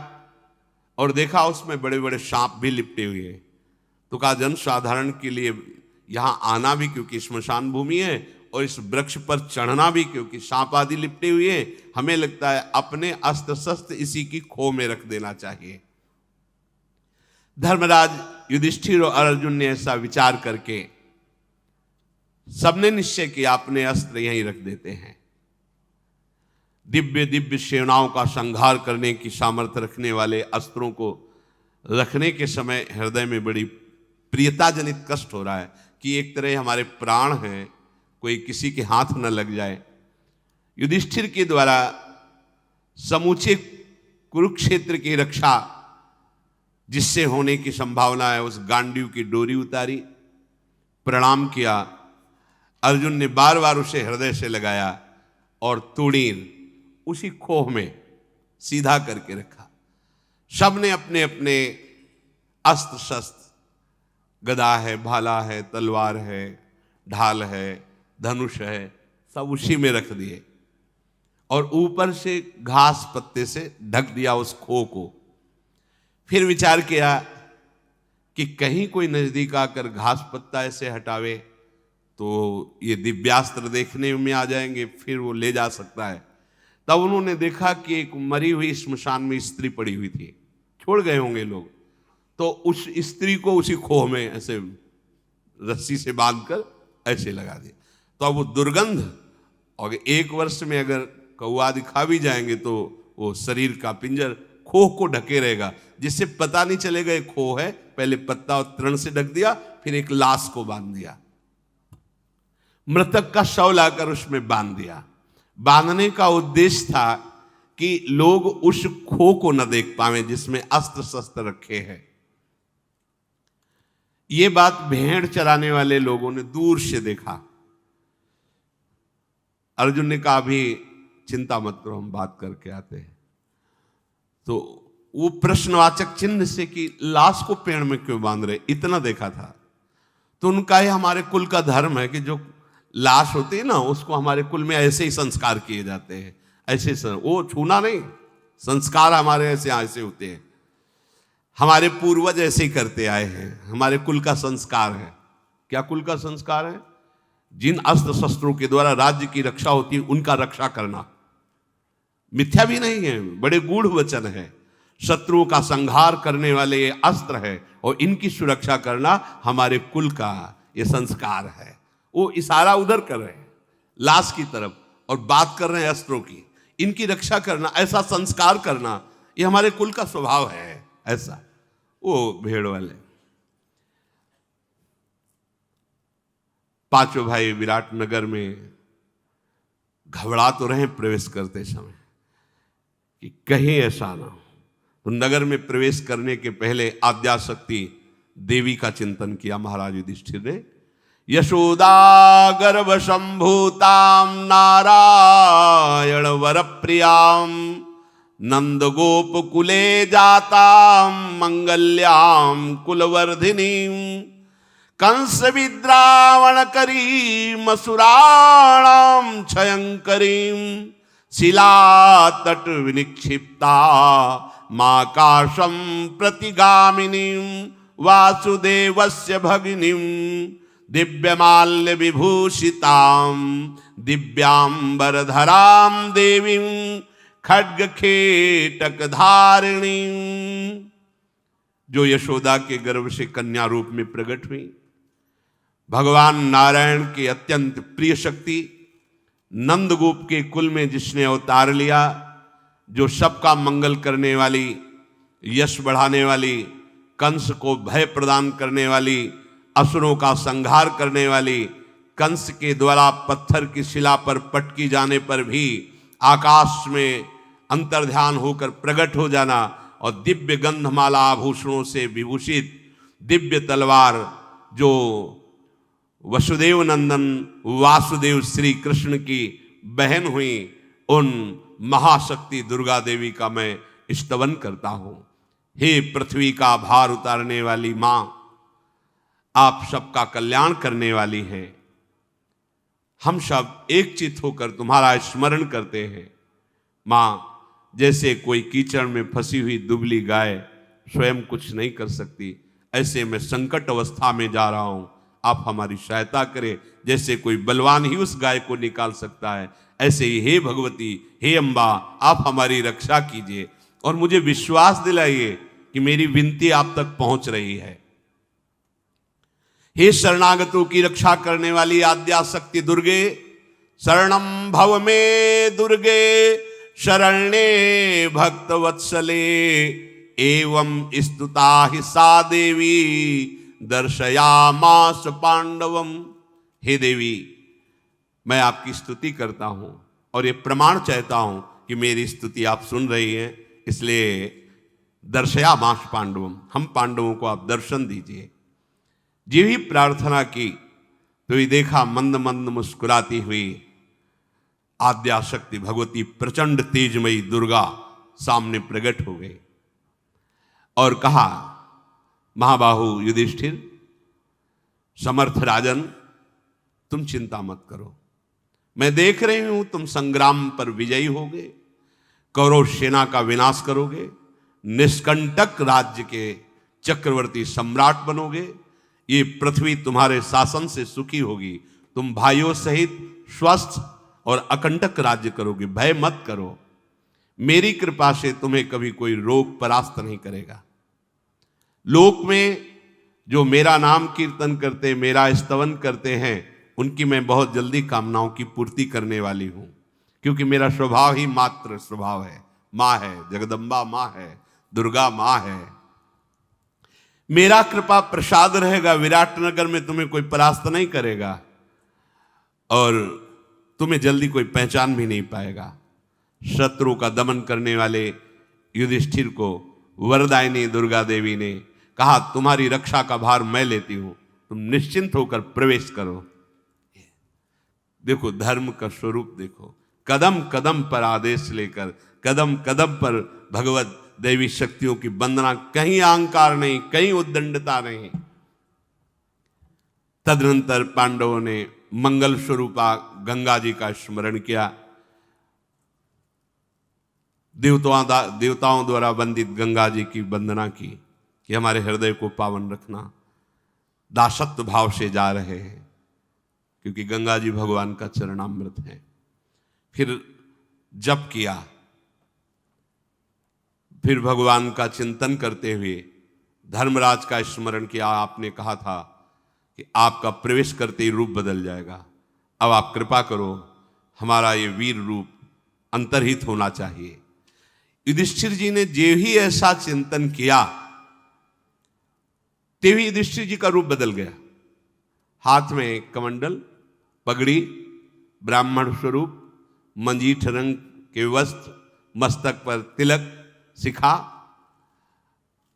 और देखा उसमें बड़े बड़े सांप भी लिपटे हुए हैं। तो कहा जन साधारण के लिए यहां आना भी क्योंकि स्मशान भूमि है और इस वृक्ष पर चढ़ना भी क्योंकि सांप आदि लिपटे हुए हैं, हमें लगता है अपने अस्त्र शस्त्र इसी की खो में रख देना चाहिए। धर्मराज युधिष्ठिर और अर्जुन ने ऐसा विचार करके सबने निश्चय किया अपने अस्त्र यहीं रख देते हैं। दिव्य दिव्य सेनाओं का संहार करने की सामर्थ्य रखने वाले अस्त्रों को रखने के समय हृदय में बड़ी प्रियता जनित कष्ट हो रहा है कि एक तरह हमारे प्राण हैं, कोई किसी के हाथ न लग जाए। युधिष्ठिर के द्वारा समूचे कुरुक्षेत्र की रक्षा जिससे होने की संभावना है, उस गांडीव की डोरी उतारी, प्रणाम किया। अर्जुन ने बार बार उसे हृदय से लगाया और तुणीर उसी खोह में सीधा करके रखा। सबने अपने अपने अस्त्र शस्त्र, गदा है, भाला है, तलवार है, ढाल है, धनुष है, सब उसी में रख दिए और ऊपर से घास पत्ते से ढक दिया उस खोह को। फिर विचार किया कि कहीं कोई नजदीक आकर घास पत्ता ऐसे हटावे तो ये दिव्यास्त्र देखने में आ जाएंगे, फिर वो ले जा सकता है। तब उन्होंने देखा कि एक मरी हुई स्मशान में स्त्री पड़ी हुई थी, छोड़ गए होंगे लोग, तो उस स्त्री को उसी खोह में ऐसे रस्सी से बांधकर ऐसे लगा दिया। तो अब वो दुर्गंध, और 1 वर्ष में अगर कौआ दिखा भी जाएंगे तो वो शरीर का पिंजर खोह को ढके रहेगा, जिससे पता नहीं चलेगा ये खोह है। पहले पत्ता और तृण से ढक दिया, फिर एक लाश को बांध दिया, मृतक का शव लाकर उसमें बांध दिया। बांधने का उद्देश्य था कि लोग उस खोह को न देख पावे जिसमें अस्त्र शस्त्र रखे हैं। ये बात भेड़ चराने वाले लोगों ने दूर से देखा। अर्जुन ने कहा अभी चिंता मत करो, हम बात करके आते हैं। तो वो प्रश्नवाचक चिन्ह से कि लाश को पेड़ में क्यों बांध रहे, इतना देखा था। तो उनका ये हमारे कुल का धर्म है कि जो लाश होती है ना, उसको हमारे कुल में ऐसे ही संस्कार किए जाते हैं, ऐसे वो छूना नहीं, संस्कार हमारे ऐसे होते हैं। हमारे पूर्वज ऐसे ही करते आए हैं, हमारे कुल का संस्कार है। क्या कुल का संस्कार है? जिन अस्त्र शस्त्रों के द्वारा राज्य की रक्षा होती है उनका रक्षा करना। मिथ्या भी नहीं है, बड़े गूढ़ वचन है। शत्रुओं का संहार करने वाले ये अस्त्र है और इनकी सुरक्षा करना हमारे कुल का ये संस्कार है। वो इशारा उधर कर रहे हैं लाश की तरफ और बात कर रहे हैं अस्त्रों की। इनकी रक्षा करना, ऐसा संस्कार करना, ये हमारे कुल का स्वभाव है। ऐसा वो भेड़ वाले पांचों भाई विराटनगर में घबरा तो रहे प्रवेश करते समय कि कहीं ऐसा ना हो। तो नगर में प्रवेश करने के पहले आद्याशक्ति देवी का चिंतन किया महाराज युधिष्ठिर ने। यशोदा गर्भ संभूताम नारायण वर प्रियाम नंद गोप कुले जाताम मंगल्याम कुलवर्धिनीम कंस विद्रावण करी मसुराणाम क्षयंकरीम शिला तट विनिक्षिप्ता माकाशम प्रतिगामिनीम वासुदेवस्य भगिनीम दिव्यमाल्य विभूषिताम दिव्यांबरधराम देवीं खड्ग खेटक धारिणीम, जो यशोदा के गर्भ से कन्या रूप में प्रकट हुई। भगवान नारायण की अत्यंत प्रिय शक्ति, नंदगोप के कुल में जिसने अवतार लिया, जो सबका मंगल करने वाली, यश बढ़ाने वाली, कंस को भय प्रदान करने वाली, असुरों का संहार करने वाली, कंस के द्वारा पत्थर की शिला पर पटकी जाने पर भी आकाश में अंतर्ध्यान होकर प्रकट हो जाना और दिव्य गंधमाला आभूषणों से विभूषित दिव्य तलवार, जो वसुदेव नंदन वासुदेव श्री कृष्ण की बहन हुई, उन महाशक्ति दुर्गा देवी का मैं स्तवन करता हूं। हे पृथ्वी का भार उतारने वाली मां, आप सबका कल्याण करने वाली हैं। हम सब एक चित होकर तुम्हारा स्मरण करते हैं। मां, जैसे कोई कीचड़ में फंसी हुई दुबली गाय स्वयं कुछ नहीं कर सकती, ऐसे मैं संकट अवस्था में जा रहा हूं, आप हमारी सहायता करें। जैसे कोई बलवान ही उस गाय को निकाल सकता है, ऐसे ही हे भगवती, हे अम्बा, आप हमारी रक्षा कीजिए और मुझे विश्वास दिलाइए कि मेरी विनती आप तक पहुंच रही है। हे शरणागतों की रक्षा करने वाली आद्याशक्ति दुर्गे, शरणम भव में दुर्गे शरण्ये भक्त वत्सले एवं स्तुता ही सा देवी दर्शयामास पांडवम। हे देवी, मैं आपकी स्तुति करता हूं और ये प्रमाण चाहता हूं कि मेरी स्तुति आप सुन रही हैं, इसलिए दर्शयामास पांडवम, हम पांडवों को आप दर्शन दीजिए। जी भी प्रार्थना की तो ये देखा मंद मंद मुस्कुराती हुई आद्याशक्ति भगवती प्रचंड तेजमयी दुर्गा सामने प्रकट हो गई और कहा, महाबाहु युधिष्ठिर, समर्थ राजन, तुम चिंता मत करो, मैं देख रही हूं तुम संग्राम पर विजयी होगे, कौरव सेना का विनाश करोगे, निष्कंटक राज्य के चक्रवर्ती सम्राट बनोगे, ये पृथ्वी तुम्हारे शासन से सुखी होगी, तुम भाइयों सहित स्वस्थ और अकंटक राज्य करोगे, भय मत करो। मेरी कृपा से तुम्हें कभी कोई रोग परास्त नहीं करेगा। लोक में जो मेरा नाम कीर्तन करते, मेरा स्तवन करते हैं, उनकी मैं बहुत जल्दी कामनाओं की पूर्ति करने वाली हूं, क्योंकि मेरा स्वभाव ही मात्र स्वभाव है। मां है, जगदम्बा मां है, दुर्गा मां है। मेरा कृपा प्रसाद रहेगा, विराटनगर में तुम्हें कोई परास्त नहीं करेगा और तुम्हें जल्दी कोई पहचान भी नहीं पाएगा। शत्रु का दमन करने वाले युधिष्ठिर को वरदायिनी दुर्गा देवी ने कहा, तुम्हारी रक्षा का भार मैं लेती हूं, तुम निश्चिंत होकर प्रवेश करो। देखो धर्म का स्वरूप, देखो कदम कदम पर आदेश लेकर, कदम कदम पर भगवत देवी शक्तियों की वंदना, कहीं अहंकार नहीं, कहीं उद्दंडता नहीं। तदनंतर पांडवों ने मंगल स्वरूपा गंगा जी का स्मरण किया। देवताओं द्वारा वंदित गंगा जी की वंदना की कि हमारे हृदय को पावन रखना। दासत्व भाव से जा रहे हैं क्योंकि गंगा जी भगवान का चरणामृत है। फिर जप किया, फिर भगवान का चिंतन करते हुए धर्मराज का स्मरण किया। आपने कहा था कि आपका प्रवेश करते ही रूप बदल जाएगा, अब आप कृपा करो, हमारा ये वीर रूप अंतर्हित होना चाहिए। युधिष्ठिर जी ने जो ही ऐसा चिंतन किया तेवी युधिष्ठिर जी का रूप बदल गया। हाथ में कमंडल, पगड़ी, ब्राह्मण स्वरूप, मंजीठ रंग के वस्त्र, मस्तक पर तिलक, शिखा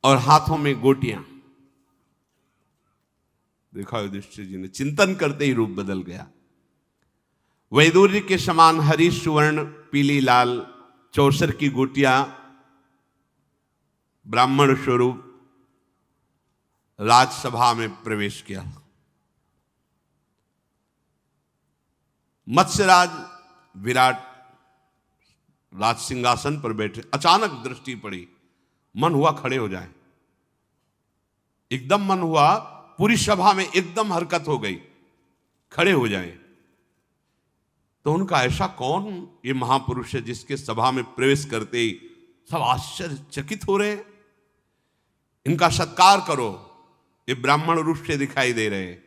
और हाथों में गोटियां। देखा युधिष्ठिर जी ने चिंतन करते ही रूप बदल गया। वैदूर्य के समान हरी, सुवर्ण, पीली, लाल 64 की गोटियां ब्राह्मण स्वरूप राजसभा में प्रवेश किया। मत्स्यराज विराट राज सिंहासन पर बैठे, अचानक दृष्टि पड़ी, मन हुआ खड़े हो जाए। एकदम मन हुआ, पूरी सभा में एकदम हरकत हो गई, खड़े हो जाए। तो उनका ऐसा कौन ये महापुरुष है जिसके सभा में प्रवेश करते ही सब आश्चर्यचकित हो रहे हैं? इनका सत्कार करो, ये ब्राह्मण रूप से दिखाई दे रहे हैं,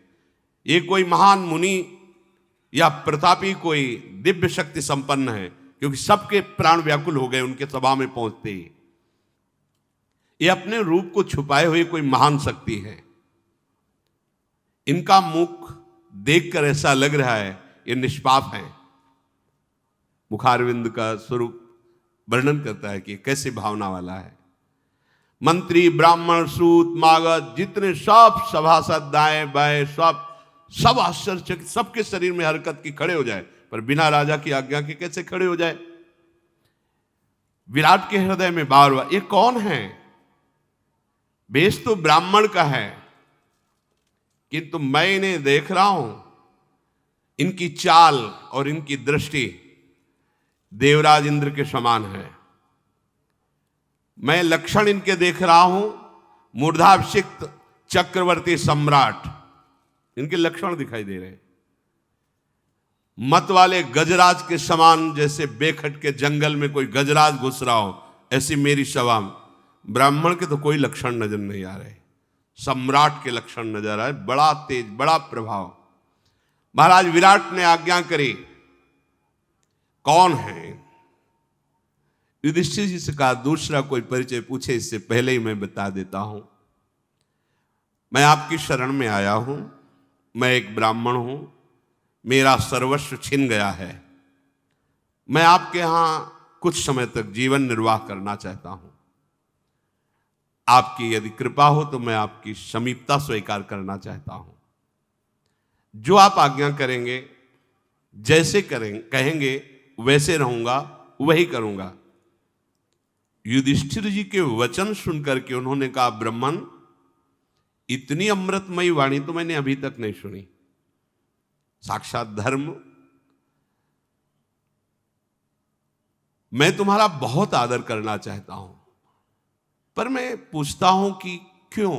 ये कोई महान मुनि या प्रतापी कोई दिव्य शक्ति संपन्न है, क्योंकि सबके प्राण व्याकुल हो गए उनके सभा में पहुंचते ही। ये अपने रूप को छुपाए हुए कोई महान शक्ति है। इनका मुख देखकर ऐसा लग रहा है ये निष्पाप है। मुखारविंद का स्वरूप वर्णन करता है कि कैसे भावना वाला है। मंत्री, ब्राह्मण, सूत, मागध, जितने सब सभासद, दाएं बाएं सब आश्चर्यचकित, सबके शरीर में हरकत की, खड़े हो जाए, पर बिना राजा की आज्ञा के कैसे खड़े हो जाए? विराट के हृदय में बार हुआ, ये कौन है? वेश तो ब्राह्मण का है, किंतु मैं इन्हें देख रहा हूं, इनकी चाल और इनकी दृष्टि देवराज इंद्र के समान है। मैं लक्षण इनके देख रहा हूं, मूर्धाभिषिक्त चक्रवर्ती सम्राट, इनके लक्षण दिखाई दे रहे हैं। मत वाले गजराज के समान, जैसे बेखट के जंगल में कोई गजराज घुस रहा हो, ऐसी मेरी सभा में। ब्राह्मण के तो कोई लक्षण नजर नहीं आ रहे, सम्राट के लक्षण नजर आए, बड़ा तेज, बड़ा प्रभाव। महाराज विराट ने आज्ञा करी, कौन है? युधिष्ठिर जी से कहा दूसरा कोई परिचय पूछे इससे पहले ही मैं बता देता हूं। मैं आपकी शरण में आया हूं, मैं एक ब्राह्मण हूं, मेरा सर्वस्व छिन गया है, मैं आपके यहां कुछ समय तक जीवन निर्वाह करना चाहता हूं। आपकी यदि कृपा हो तो मैं आपकी समीपता स्वीकार करना चाहता हूं। जो आप आज्ञा करेंगे, जैसे कहेंगे वैसे रहूंगा, वही करूंगा। युधिष्ठिर जी के वचन सुनकर के उन्होंने कहा, ब्राह्मण, इतनी अमृतमयी वाणी तो मैंने अभी तक नहीं सुनी। साक्षात धर्म, मैं तुम्हारा बहुत आदर करना चाहता हूं, पर मैं पूछता हूं कि क्यों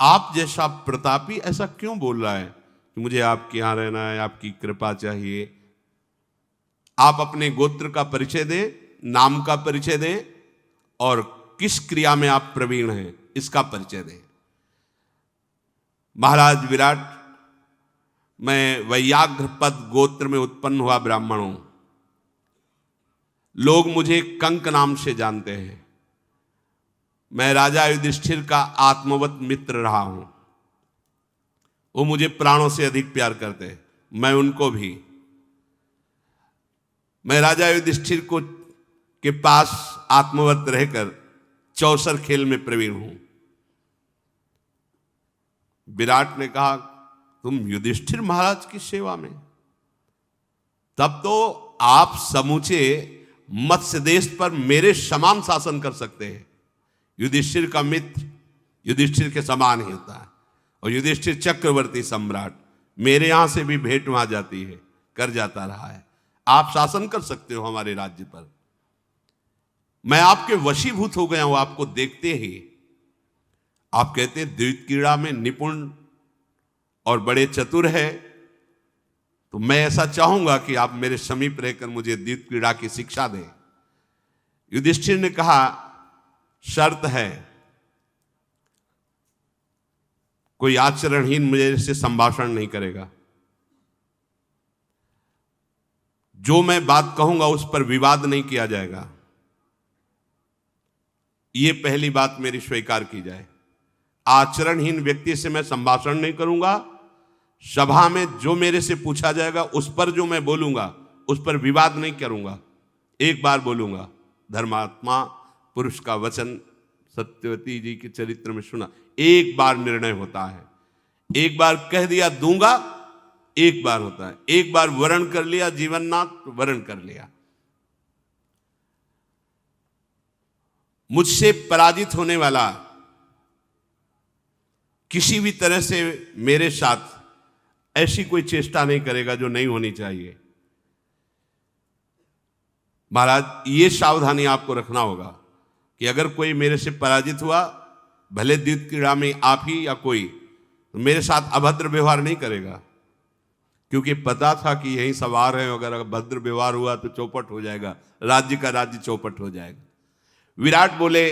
आप जैसा प्रतापी ऐसा क्यों बोल रहा है कि मुझे आपके यहां रहना है, आपकी कृपा चाहिए? आप अपने गोत्र का परिचय दें, नाम का परिचय दें, और किस क्रिया में आप प्रवीण हैं इसका परिचय दें। महाराज विराट, मैं वैयाघ्रपद गोत्र में उत्पन्न हुआ ब्राह्मण हूं। लोग मुझे कंक नाम से जानते हैं। मैं राजा युधिष्ठिर का आत्मवत मित्र रहा हूं। वो मुझे प्राणों से अधिक प्यार करते हैं, मैं उनको भी। मैं राजा युधिष्ठिर के पास आत्मवत रहकर 64 खेल में प्रवीण हूं। विराट ने कहा, तुम युधिष्ठिर महाराज की सेवा में? तब तो आप समूचे मत्स्य देश पर मेरे समान शासन कर सकते हैं। युधिष्ठिर का मित्र युधिष्ठिर के समान ही होता है, और युधिष्ठिर चक्रवर्ती सम्राट, मेरे यहां से भी भेंट वहां जाती है, कर जाता रहा है। आप शासन कर सकते हो हमारे राज्य पर, मैं आपके वशीभूत हो गया हूं आपको देखते ही। आप कहते हैं द्वैत क्रीड़ा में निपुण और बड़े चतुर है, तो मैं ऐसा चाहूंगा कि आप मेरे समीप रहकर मुझे द्वैत क्रीड़ा की शिक्षा दें। युधिष्ठिर ने कहा, शर्त है, कोई आचरणहीन मुझे से संभाषण नहीं करेगा, जो मैं बात कहूंगा उस पर विवाद नहीं किया जाएगा। ये पहली बात मेरी स्वीकार की जाए। आचरणहीन व्यक्ति से मैं संभाषण नहीं करूंगा, सभा में जो मेरे से पूछा जाएगा उस पर जो मैं बोलूंगा उस पर विवाद नहीं करूंगा। एक बार बोलूंगा, धर्मात्मा पुरुष का वचन सत्यवती जी के चरित्र में सुना, एक बार निर्णय होता है, एक बार कह दिया दूंगा, एक बार होता है, एक बार वर्ण कर लिया जीवननाथ, वर्ण कर लिया। मुझसे पराजित होने वाला किसी भी तरह से मेरे साथ ऐसी कोई चेष्टा नहीं करेगा जो नहीं होनी चाहिए। महाराज, ये सावधानी आपको रखना होगा कि अगर कोई मेरे से पराजित हुआ, भले द्वैत क्रीड़ा में आप ही या कोई, तो मेरे साथ अभद्र व्यवहार नहीं करेगा, क्योंकि पता था कि यही सवार है, अगर अभद्र व्यवहार हुआ तो चौपट हो जाएगा, राज्य का राज्य चौपट हो जाएगा। विराट बोले,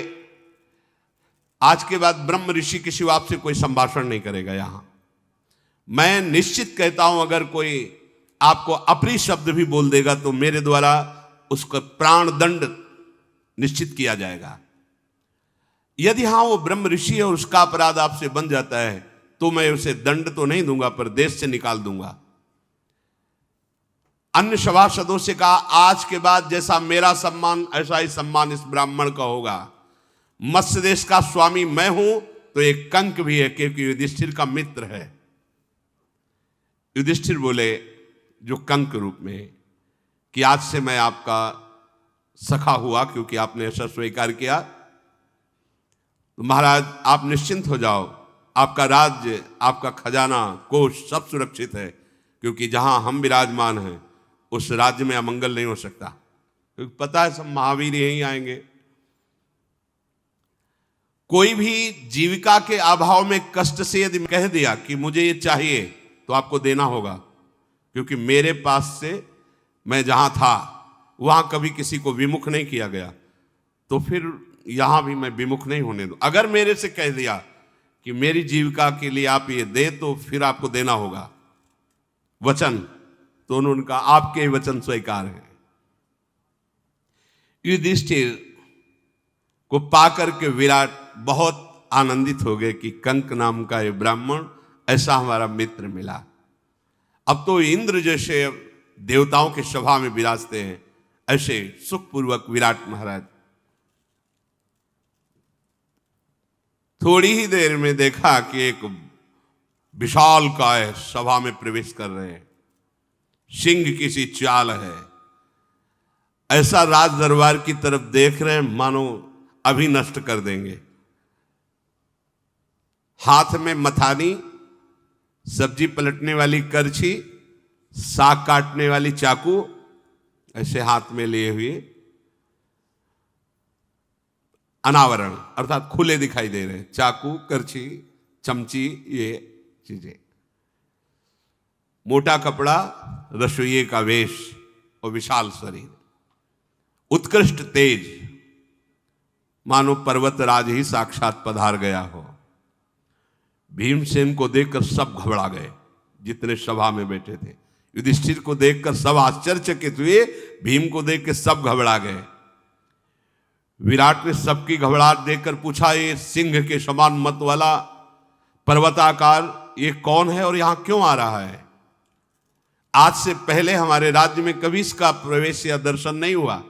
आज के बाद ब्रह्म ऋषि के सिवा आपसे कोई संभाषण नहीं करेगा यहां। मैं निश्चित कहता हूं, अगर कोई आपको अप्रिय शब्द भी बोल देगा तो मेरे द्वारा उसका प्राण दंड निश्चित किया जाएगा। यदि हां वो ब्रह्म ऋषि है और उसका अपराध आपसे बन जाता है तो मैं उसे दंड तो नहीं दूंगा, पर देश से निकाल दूंगा। अन्य सभासदों से कहा, आज के बाद जैसा मेरा सम्मान ऐसा ही सम्मान इस ब्राह्मण का होगा। मत्स्य देश का स्वामी मैं हूं तो एक कंक भी है, क्योंकि युधिष्ठिर का मित्र है। युधिष्ठिर बोले, जो कंक रूप में, कि आज से मैं आपका सखा हुआ क्योंकि आपने ऐसा स्वीकार किया, तो महाराज आप निश्चिंत हो जाओ, आपका राज्य, आपका खजाना, कोष सब सुरक्षित है, क्योंकि जहां हम विराजमान हैं उस राज्य में अमंगल नहीं हो सकता, क्योंकि पता है सब महावीर यहीं आएंगे। कोई भी जीविका के अभाव में कष्ट से यदि कह दिया कि मुझे ये चाहिए तो आपको देना होगा, क्योंकि मेरे पास से मैं जहां था वहां कभी किसी को विमुख नहीं किया गया, तो फिर यहां भी मैं विमुख नहीं होने दूं। अगर मेरे से कह दिया कि मेरी जीविका के लिए आप ये दे, तो फिर आपको देना होगा वचन, तो उन्होंने कहा आपके वचन स्वीकार है। युधिष्ठिर को पाकर के विराट बहुत आनंदित हो गए कि कंक नाम का ये ब्राह्मण ऐसा हमारा मित्र मिला। अब तो इंद्र जैसे देवताओं के सभा में विराजते हैं, ऐसे सुखपूर्वक विराट महाराज थोड़ी ही देर में देखा कि एक विशालकाय सभा में प्रवेश कर रहे हैं। सिंह की सी चाल है, ऐसा राज दरबार की तरफ देख रहे हैं मानो अभी नष्ट कर देंगे। हाथ में मथानी, सब्जी पलटने वाली करछी, साग काटने वाली चाकू ऐसे हाथ में लिए हुए, अनावरण अर्थात खुले दिखाई दे रहे हैं, चाकू, करछी, चमची, ये चीजें। मोटा कपड़ा, रसोइये का वेश और विशाल शरीर, उत्कृष्ट तेज, मानो पर्वतराज ही साक्षात पधार गया हो। भीमसेन को देखकर सब घबरा गए, जितने सभा में बैठे थे। युधिष्ठिर को देखकर सब आश्चर्यचकित हुए, भीम को देखकर सब घबरा गए। विराट ने सबकी घबराहट देखकर पूछा, ये सिंह के समान मत वाला पर्वताकार ये कौन है और यहां क्यों आ रहा है? आज से पहले हमारे राज्य में कभी इसका प्रवेश या दर्शन नहीं हुआ।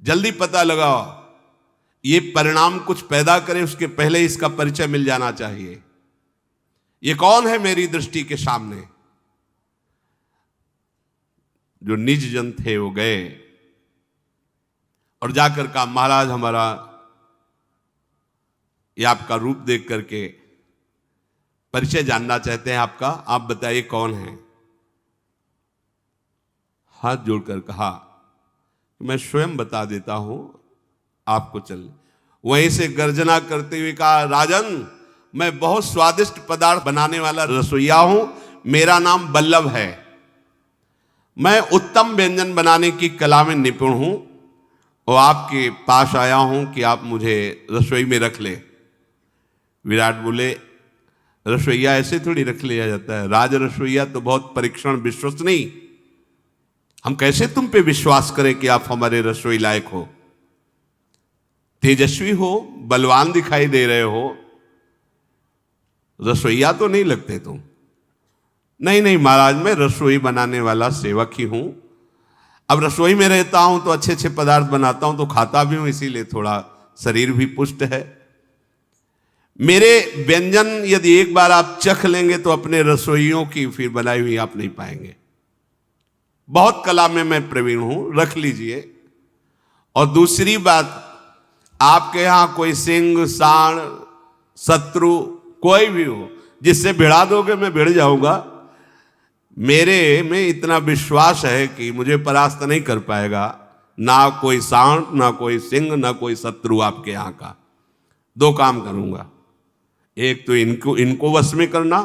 जल्दी पता लगाओ, ये परिणाम कुछ पैदा करे उसके पहले इसका परिचय मिल जाना चाहिए। ये कौन है मेरी दृष्टि के सामने? जो निज जन थे वो गए और जाकर कहा, महाराज हमारा ये आपका रूप देख करके परिचय जानना चाहते हैं आपका, आप बताइए कौन है। हाथ जोड़कर कहा, मैं स्वयं बता देता हूं, आपको चल। वहीं से गर्जना करते हुए कहा, राजन, मैं बहुत स्वादिष्ट पदार्थ बनाने वाला रसोइया हूं, मेरा नाम बल्लभ है। मैं उत्तम व्यंजन बनाने की कला में निपुण हूं और आपके पास आया हूं कि आप मुझे रसोई में रख ले। विराट बोले, रसोइया ऐसे थोड़ी रख लिया जाता है, राज रसोइया तो बहुत परीक्षण विश्वसनीय, हम कैसे तुम पे विश्वास करें कि आप हमारे रसोई लायक हो। तेजस्वी हो, बलवान दिखाई दे रहे हो, रसोइया तो नहीं लगते तुम। नहीं नहीं महाराज, मैं रसोई बनाने वाला सेवक ही हूं। अब रसोई में रहता हूं तो अच्छे अच्छे पदार्थ बनाता हूं तो खाता भी हूं, इसीलिए थोड़ा शरीर भी पुष्ट है। मेरे व्यंजन यदि एक बार आप चख लेंगे तो अपने रसोइयों की फिर बनाई हुई आप नहीं पाएंगे। बहुत कला में मैं प्रवीण हूं, रख लीजिए। और दूसरी बात, आपके यहां कोई सिंह, सांड, शत्रु कोई भी हो, जिससे भिड़ा दोगे मैं भिड़ जाऊंगा। मेरे में इतना विश्वास है कि मुझे परास्त नहीं कर पाएगा। ना कोई सांड, ना कोई सिंह, ना कोई शत्रु आपके यहां का। दो काम करूंगा, एक तो इनको वश में करना,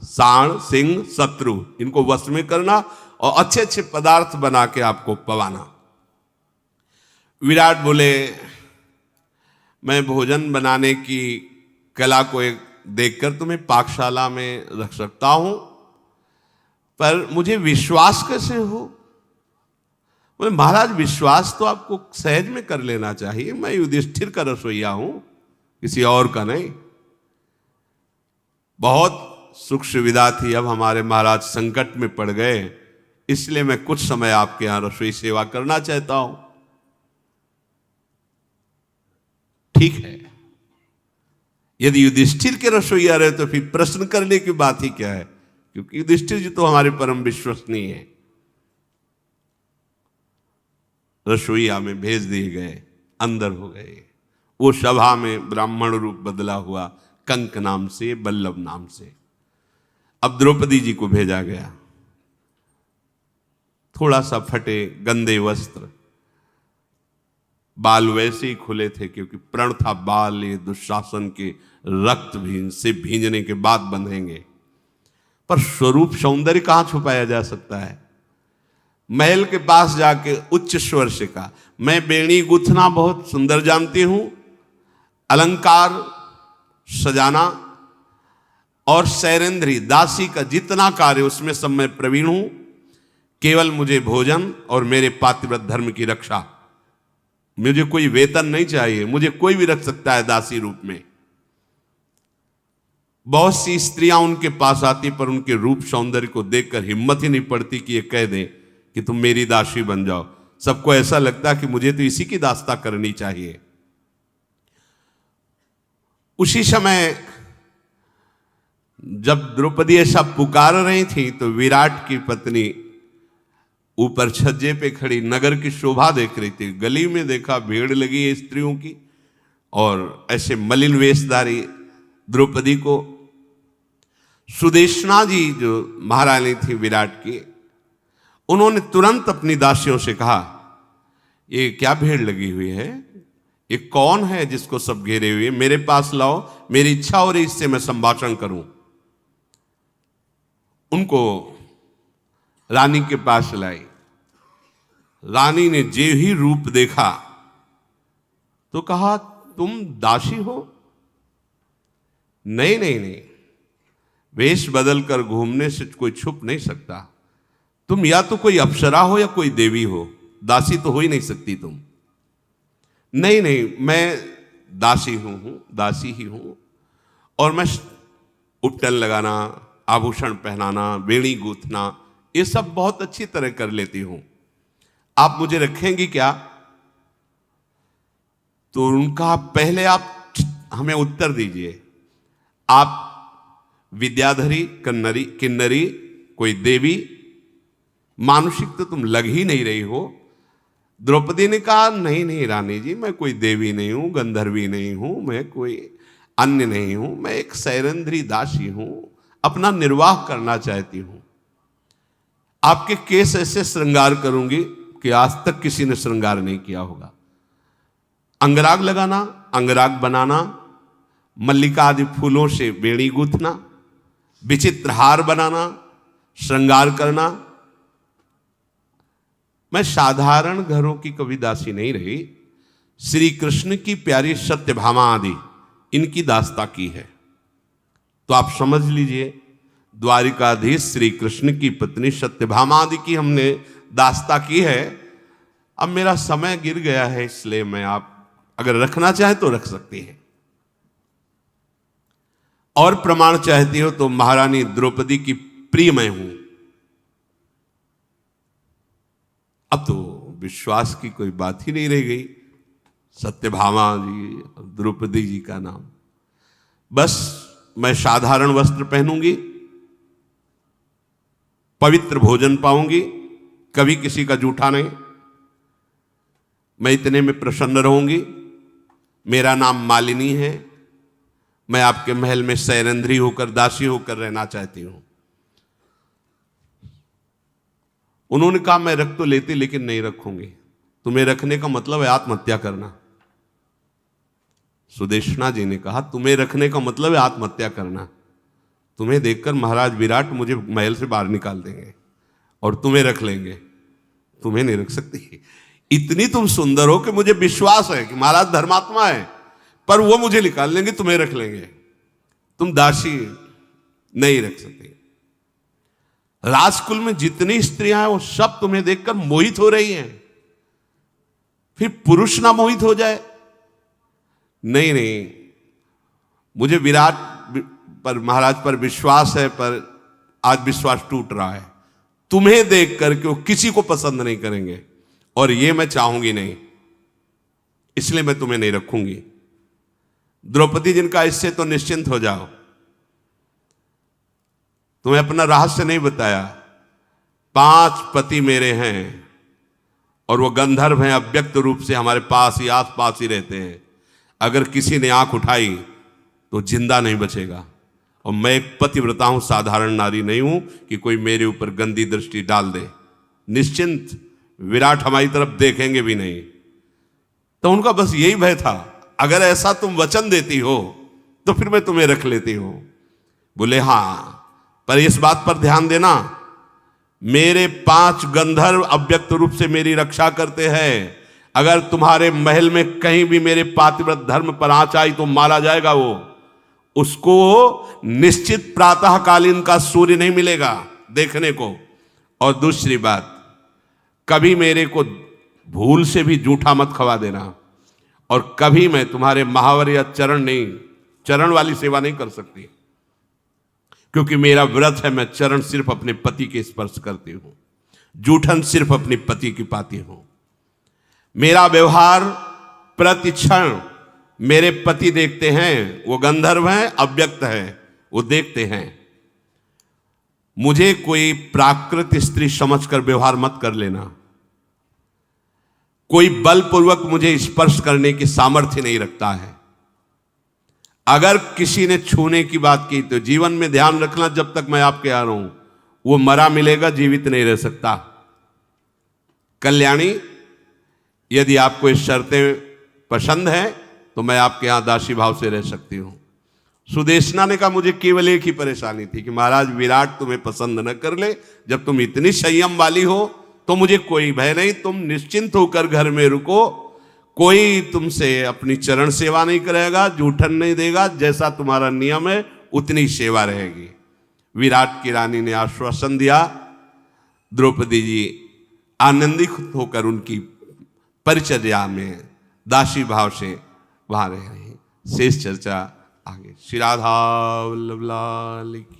सांड, सिंह, शत्रु, इनको वश में करना और अच्छे अच्छे पदार्थ बना के आपको पवाना। विराट बोले, मैं भोजन बनाने की कला को एक देखकर तुम्हें पाकशाला में रख सकता हूं, पर मुझे विश्वास कैसे हो। बोले, महाराज विश्वास तो आपको सहज में कर लेना चाहिए, मैं युधिष्ठिर का रसोइया हूं, किसी और का नहीं। बहुत सुख सुविधा थी, अब हमारे महाराज संकट में पड़ गए, इसलिए मैं कुछ समय आपके यहां रसोई सेवा करना चाहता हूं। ठीक है, यदि युधिष्ठिर के रसोइया रहे तो फिर प्रश्न करने की बात ही क्या है, क्योंकि युधिष्ठिर जी तो हमारे परम विश्वसनीय है। रसोइया में भेज दिए गए, अंदर हो गए। वो सभा में ब्राह्मण रूप बदला हुआ, कंक नाम से, बल्लभ नाम से। अब द्रौपदी जी को भेजा गया, थोड़ा सा फटे गंदे वस्त्र, बाल वैसे ही खुले थे क्योंकि प्रण था बाल ये दुशासन के रक्त से भींजने के बाद बंधेंगे। पर स्वरूप सौंदर्य कहां छुपाया जा सकता है। महल के पास जाके उच्च स्वर से कहा, मैं बेणी गुथना बहुत सुंदर जानती हूं, अलंकार सजाना और सैरेंद्री दासी का जितना कार्य उसमें सब मैं प्रवीण हूं, केवल मुझे भोजन और मेरे पातिव्रत धर्म की रक्षा, मुझे कोई वेतन नहीं चाहिए, मुझे कोई भी रख सकता है दासी रूप में। बहुत सी स्त्रियां उनके पास आती, पर उनके रूप सौंदर्य को देखकर हिम्मत ही नहीं पड़ती कि ये कह दें कि तुम मेरी दासी बन जाओ। सबको ऐसा लगता कि मुझे तो इसी की दास्ता करनी चाहिए। उसी समय जब द्रौपदी ऐसा पुकार रही थी तो विराट की पत्नी ऊपर छज्जे पे खड़ी नगर की शोभा देख रही थी। गली में देखा भीड़ लगी है स्त्रियों की, और ऐसे मलिन वेशधारी द्रौपदी को सुदेशना जी जो महारानी थी विराट की, उन्होंने तुरंत अपनी दासियों से कहा, ये क्या भीड़ लगी हुई है, ये कौन है जिसको सब घेरे हुए, मेरे पास लाओ, मेरी इच्छा हो रही इससे मैं संभाषण करूं। उनको रानी के पास लाई। रानी ने जे ही रूप देखा तो कहा, तुम दासी हो? नहीं नहीं नहीं, वेश बदल कर घूमने से कोई छुप नहीं सकता। तुम या तो कोई अप्सरा हो या कोई देवी हो, दासी तो हो ही नहीं सकती तुम। नहीं नहीं, मैं दासी हूं, दासी ही हूं, और मैं उपटन लगाना, आभूषण पहनाना, वेणी गूंथना, ये सब बहुत अच्छी तरह कर लेती हूं। आप मुझे रखेंगी क्या? तो उनका, पहले आप हमें उत्तर दीजिए, आप विद्याधरी, कन्नरी, किन्नरी, कोई देवी, मानुषिक तो तुम लग ही नहीं रही हो। द्रौपदी ने कहा, नहीं नहीं रानी जी, मैं कोई देवी नहीं हूं, गंधर्वी नहीं हूं, मैं कोई अन्य नहीं हूं, मैं एक सैरंध्री दासी हूं, अपना निर्वाह करना चाहती हूं। आपके केस ऐसे श्रृंगार करूंगी कि आज तक किसी ने श्रृंगार नहीं किया होगा। अंगराग लगाना, अंगराग बनाना, मल्लिका आदि फूलों से बेड़ी गूंथना, विचित्र हार बनाना, श्रृंगार करना। मैं साधारण घरों की कभी दासी नहीं रही। श्री कृष्ण की प्यारी सत्यभामा आदि इनकी दास्ता की है। तो आप समझ लीजिए, द्वारिकाधीश श्री कृष्ण की पत्नी सत्यभामा आदि की हमने दास्ता की है। अब मेरा समय गिर गया है, इसलिए मैं, आप अगर रखना चाहे तो रख सकती है। और प्रमाण चाहती हो तो महारानी द्रौपदी की प्रिय मैं हूं। अब तो विश्वास की कोई बात ही नहीं रह गई। सत्यभामा जी, द्रौपदी जी का नाम। बस मैं साधारण वस्त्र पहनूंगी, पवित्र भोजन पाऊंगी, कभी किसी का जूठा नहीं। मैं इतने में प्रसन्न रहूंगी। मेरा नाम मालिनी है। मैं आपके महल में सैरंध्री होकर, दासी होकर रहना चाहती हूं। उन्होंने कहा मैं रख तो लेती लेकिन नहीं रखूंगी। तुम्हें रखने का मतलब है आत्महत्या करना। सुदेशना जी ने कहा तुम्हें रखने का मतलब है आत्महत्या करना। तुम्हें देखकर महाराज विराट मुझे महल से बाहर निकाल देंगे और तुम्हें रख लेंगे। तुम्हें नहीं रख सकती। इतनी तुम सुंदर हो कि मुझे विश्वास है कि महाराज धर्मात्मा है, पर वो मुझे निकाल लेंगे, तुम्हें रख लेंगे। तुम दासी नहीं रख सकते। राजकुल में जितनी स्त्रियां हैं वो सब तुम्हें देखकर मोहित हो रही हैं। फिर पुरुष ना मोहित हो जाए? नहीं नहीं, मुझे विराट पर, महाराज पर विश्वास है, पर आज विश्वास टूट रहा है। तुम्हें देख करके वो किसी को पसंद नहीं करेंगे और ये मैं चाहूंगी नहीं, इसलिए मैं तुम्हें नहीं रखूंगी। द्रौपदी जिनका, इससे तो निश्चिंत हो जाओ। तुम्हें अपना रहस्य नहीं बताया। 5 पति मेरे हैं और वो गंधर्व हैं, अव्यक्त रूप से हमारे पास ही, आस पास ही रहते हैं। अगर किसी ने आंख उठाई तो जिंदा नहीं बचेगा। और मैं एक पतिव्रता हूं, साधारण नारी नहीं हूं कि कोई मेरे ऊपर गंदी दृष्टि डाल दे। निश्चिंत, विराट हमारी तरफ देखेंगे भी नहीं। तो उनका बस यही भय था, अगर ऐसा तुम वचन देती हो तो फिर मैं तुम्हें रख लेती हूं। बोले हां, पर इस बात पर ध्यान देना, मेरे 5 गंधर्व अव्यक्त रूप से मेरी रक्षा करते हैं। अगर तुम्हारे महल में कहीं भी मेरे पातिव्रत धर्म पर आंच आई तो मारा जाएगा। वो, उसको निश्चित प्रातःकालीन का सूर्य नहीं मिलेगा देखने को। और दूसरी बात, कभी मेरे को भूल से भी जूठा मत खवा देना। और कभी मैं तुम्हारे महावर या चरण नहीं, चरण वाली सेवा नहीं कर सकती, क्योंकि मेरा व्रत है, मैं चरण सिर्फ अपने पति के स्पर्श करती हूं, जूठन सिर्फ अपने पति की पाती हूं। मेरा व्यवहार प्रतिक्षण मेरे पति देखते हैं। वो गंधर्व हैं, अव्यक्त हैं, वो देखते हैं। मुझे कोई प्राकृत स्त्री समझकर व्यवहार मत कर लेना। कोई बलपूर्वक मुझे स्पर्श करने की सामर्थ्य नहीं रखता है। अगर किसी ने छूने की बात की तो जीवन में ध्यान रखना, जब तक मैं आपके आ रहा हूं वो मरा मिलेगा, जीवित नहीं रह सकता। कल्याणी, यदि आपको इस शर्तें पसंद है तो मैं आपके यहां दासी भाव से रह सकती हूं। सुदेशना ने कहा मुझे केवल एक ही परेशानी थी कि महाराज विराट तुम्हें पसंद न कर ले। जब तुम इतनी संयम वाली हो तो मुझे कोई भय नहीं, तुम निश्चिंत होकर घर में रुको। कोई तुमसे अपनी चरण सेवा नहीं करेगा, जूठन नहीं देगा। जैसा तुम्हारा नियम है उतनी सेवा रहेगी। विराट की रानी ने आश्वासन दिया। द्रौपदी जी आनंदित होकर उनकी परिचर्या में दासी भाव से वहां रह रही। शेष चर्चा आगे। श्री राधा वल्लभ लाल की।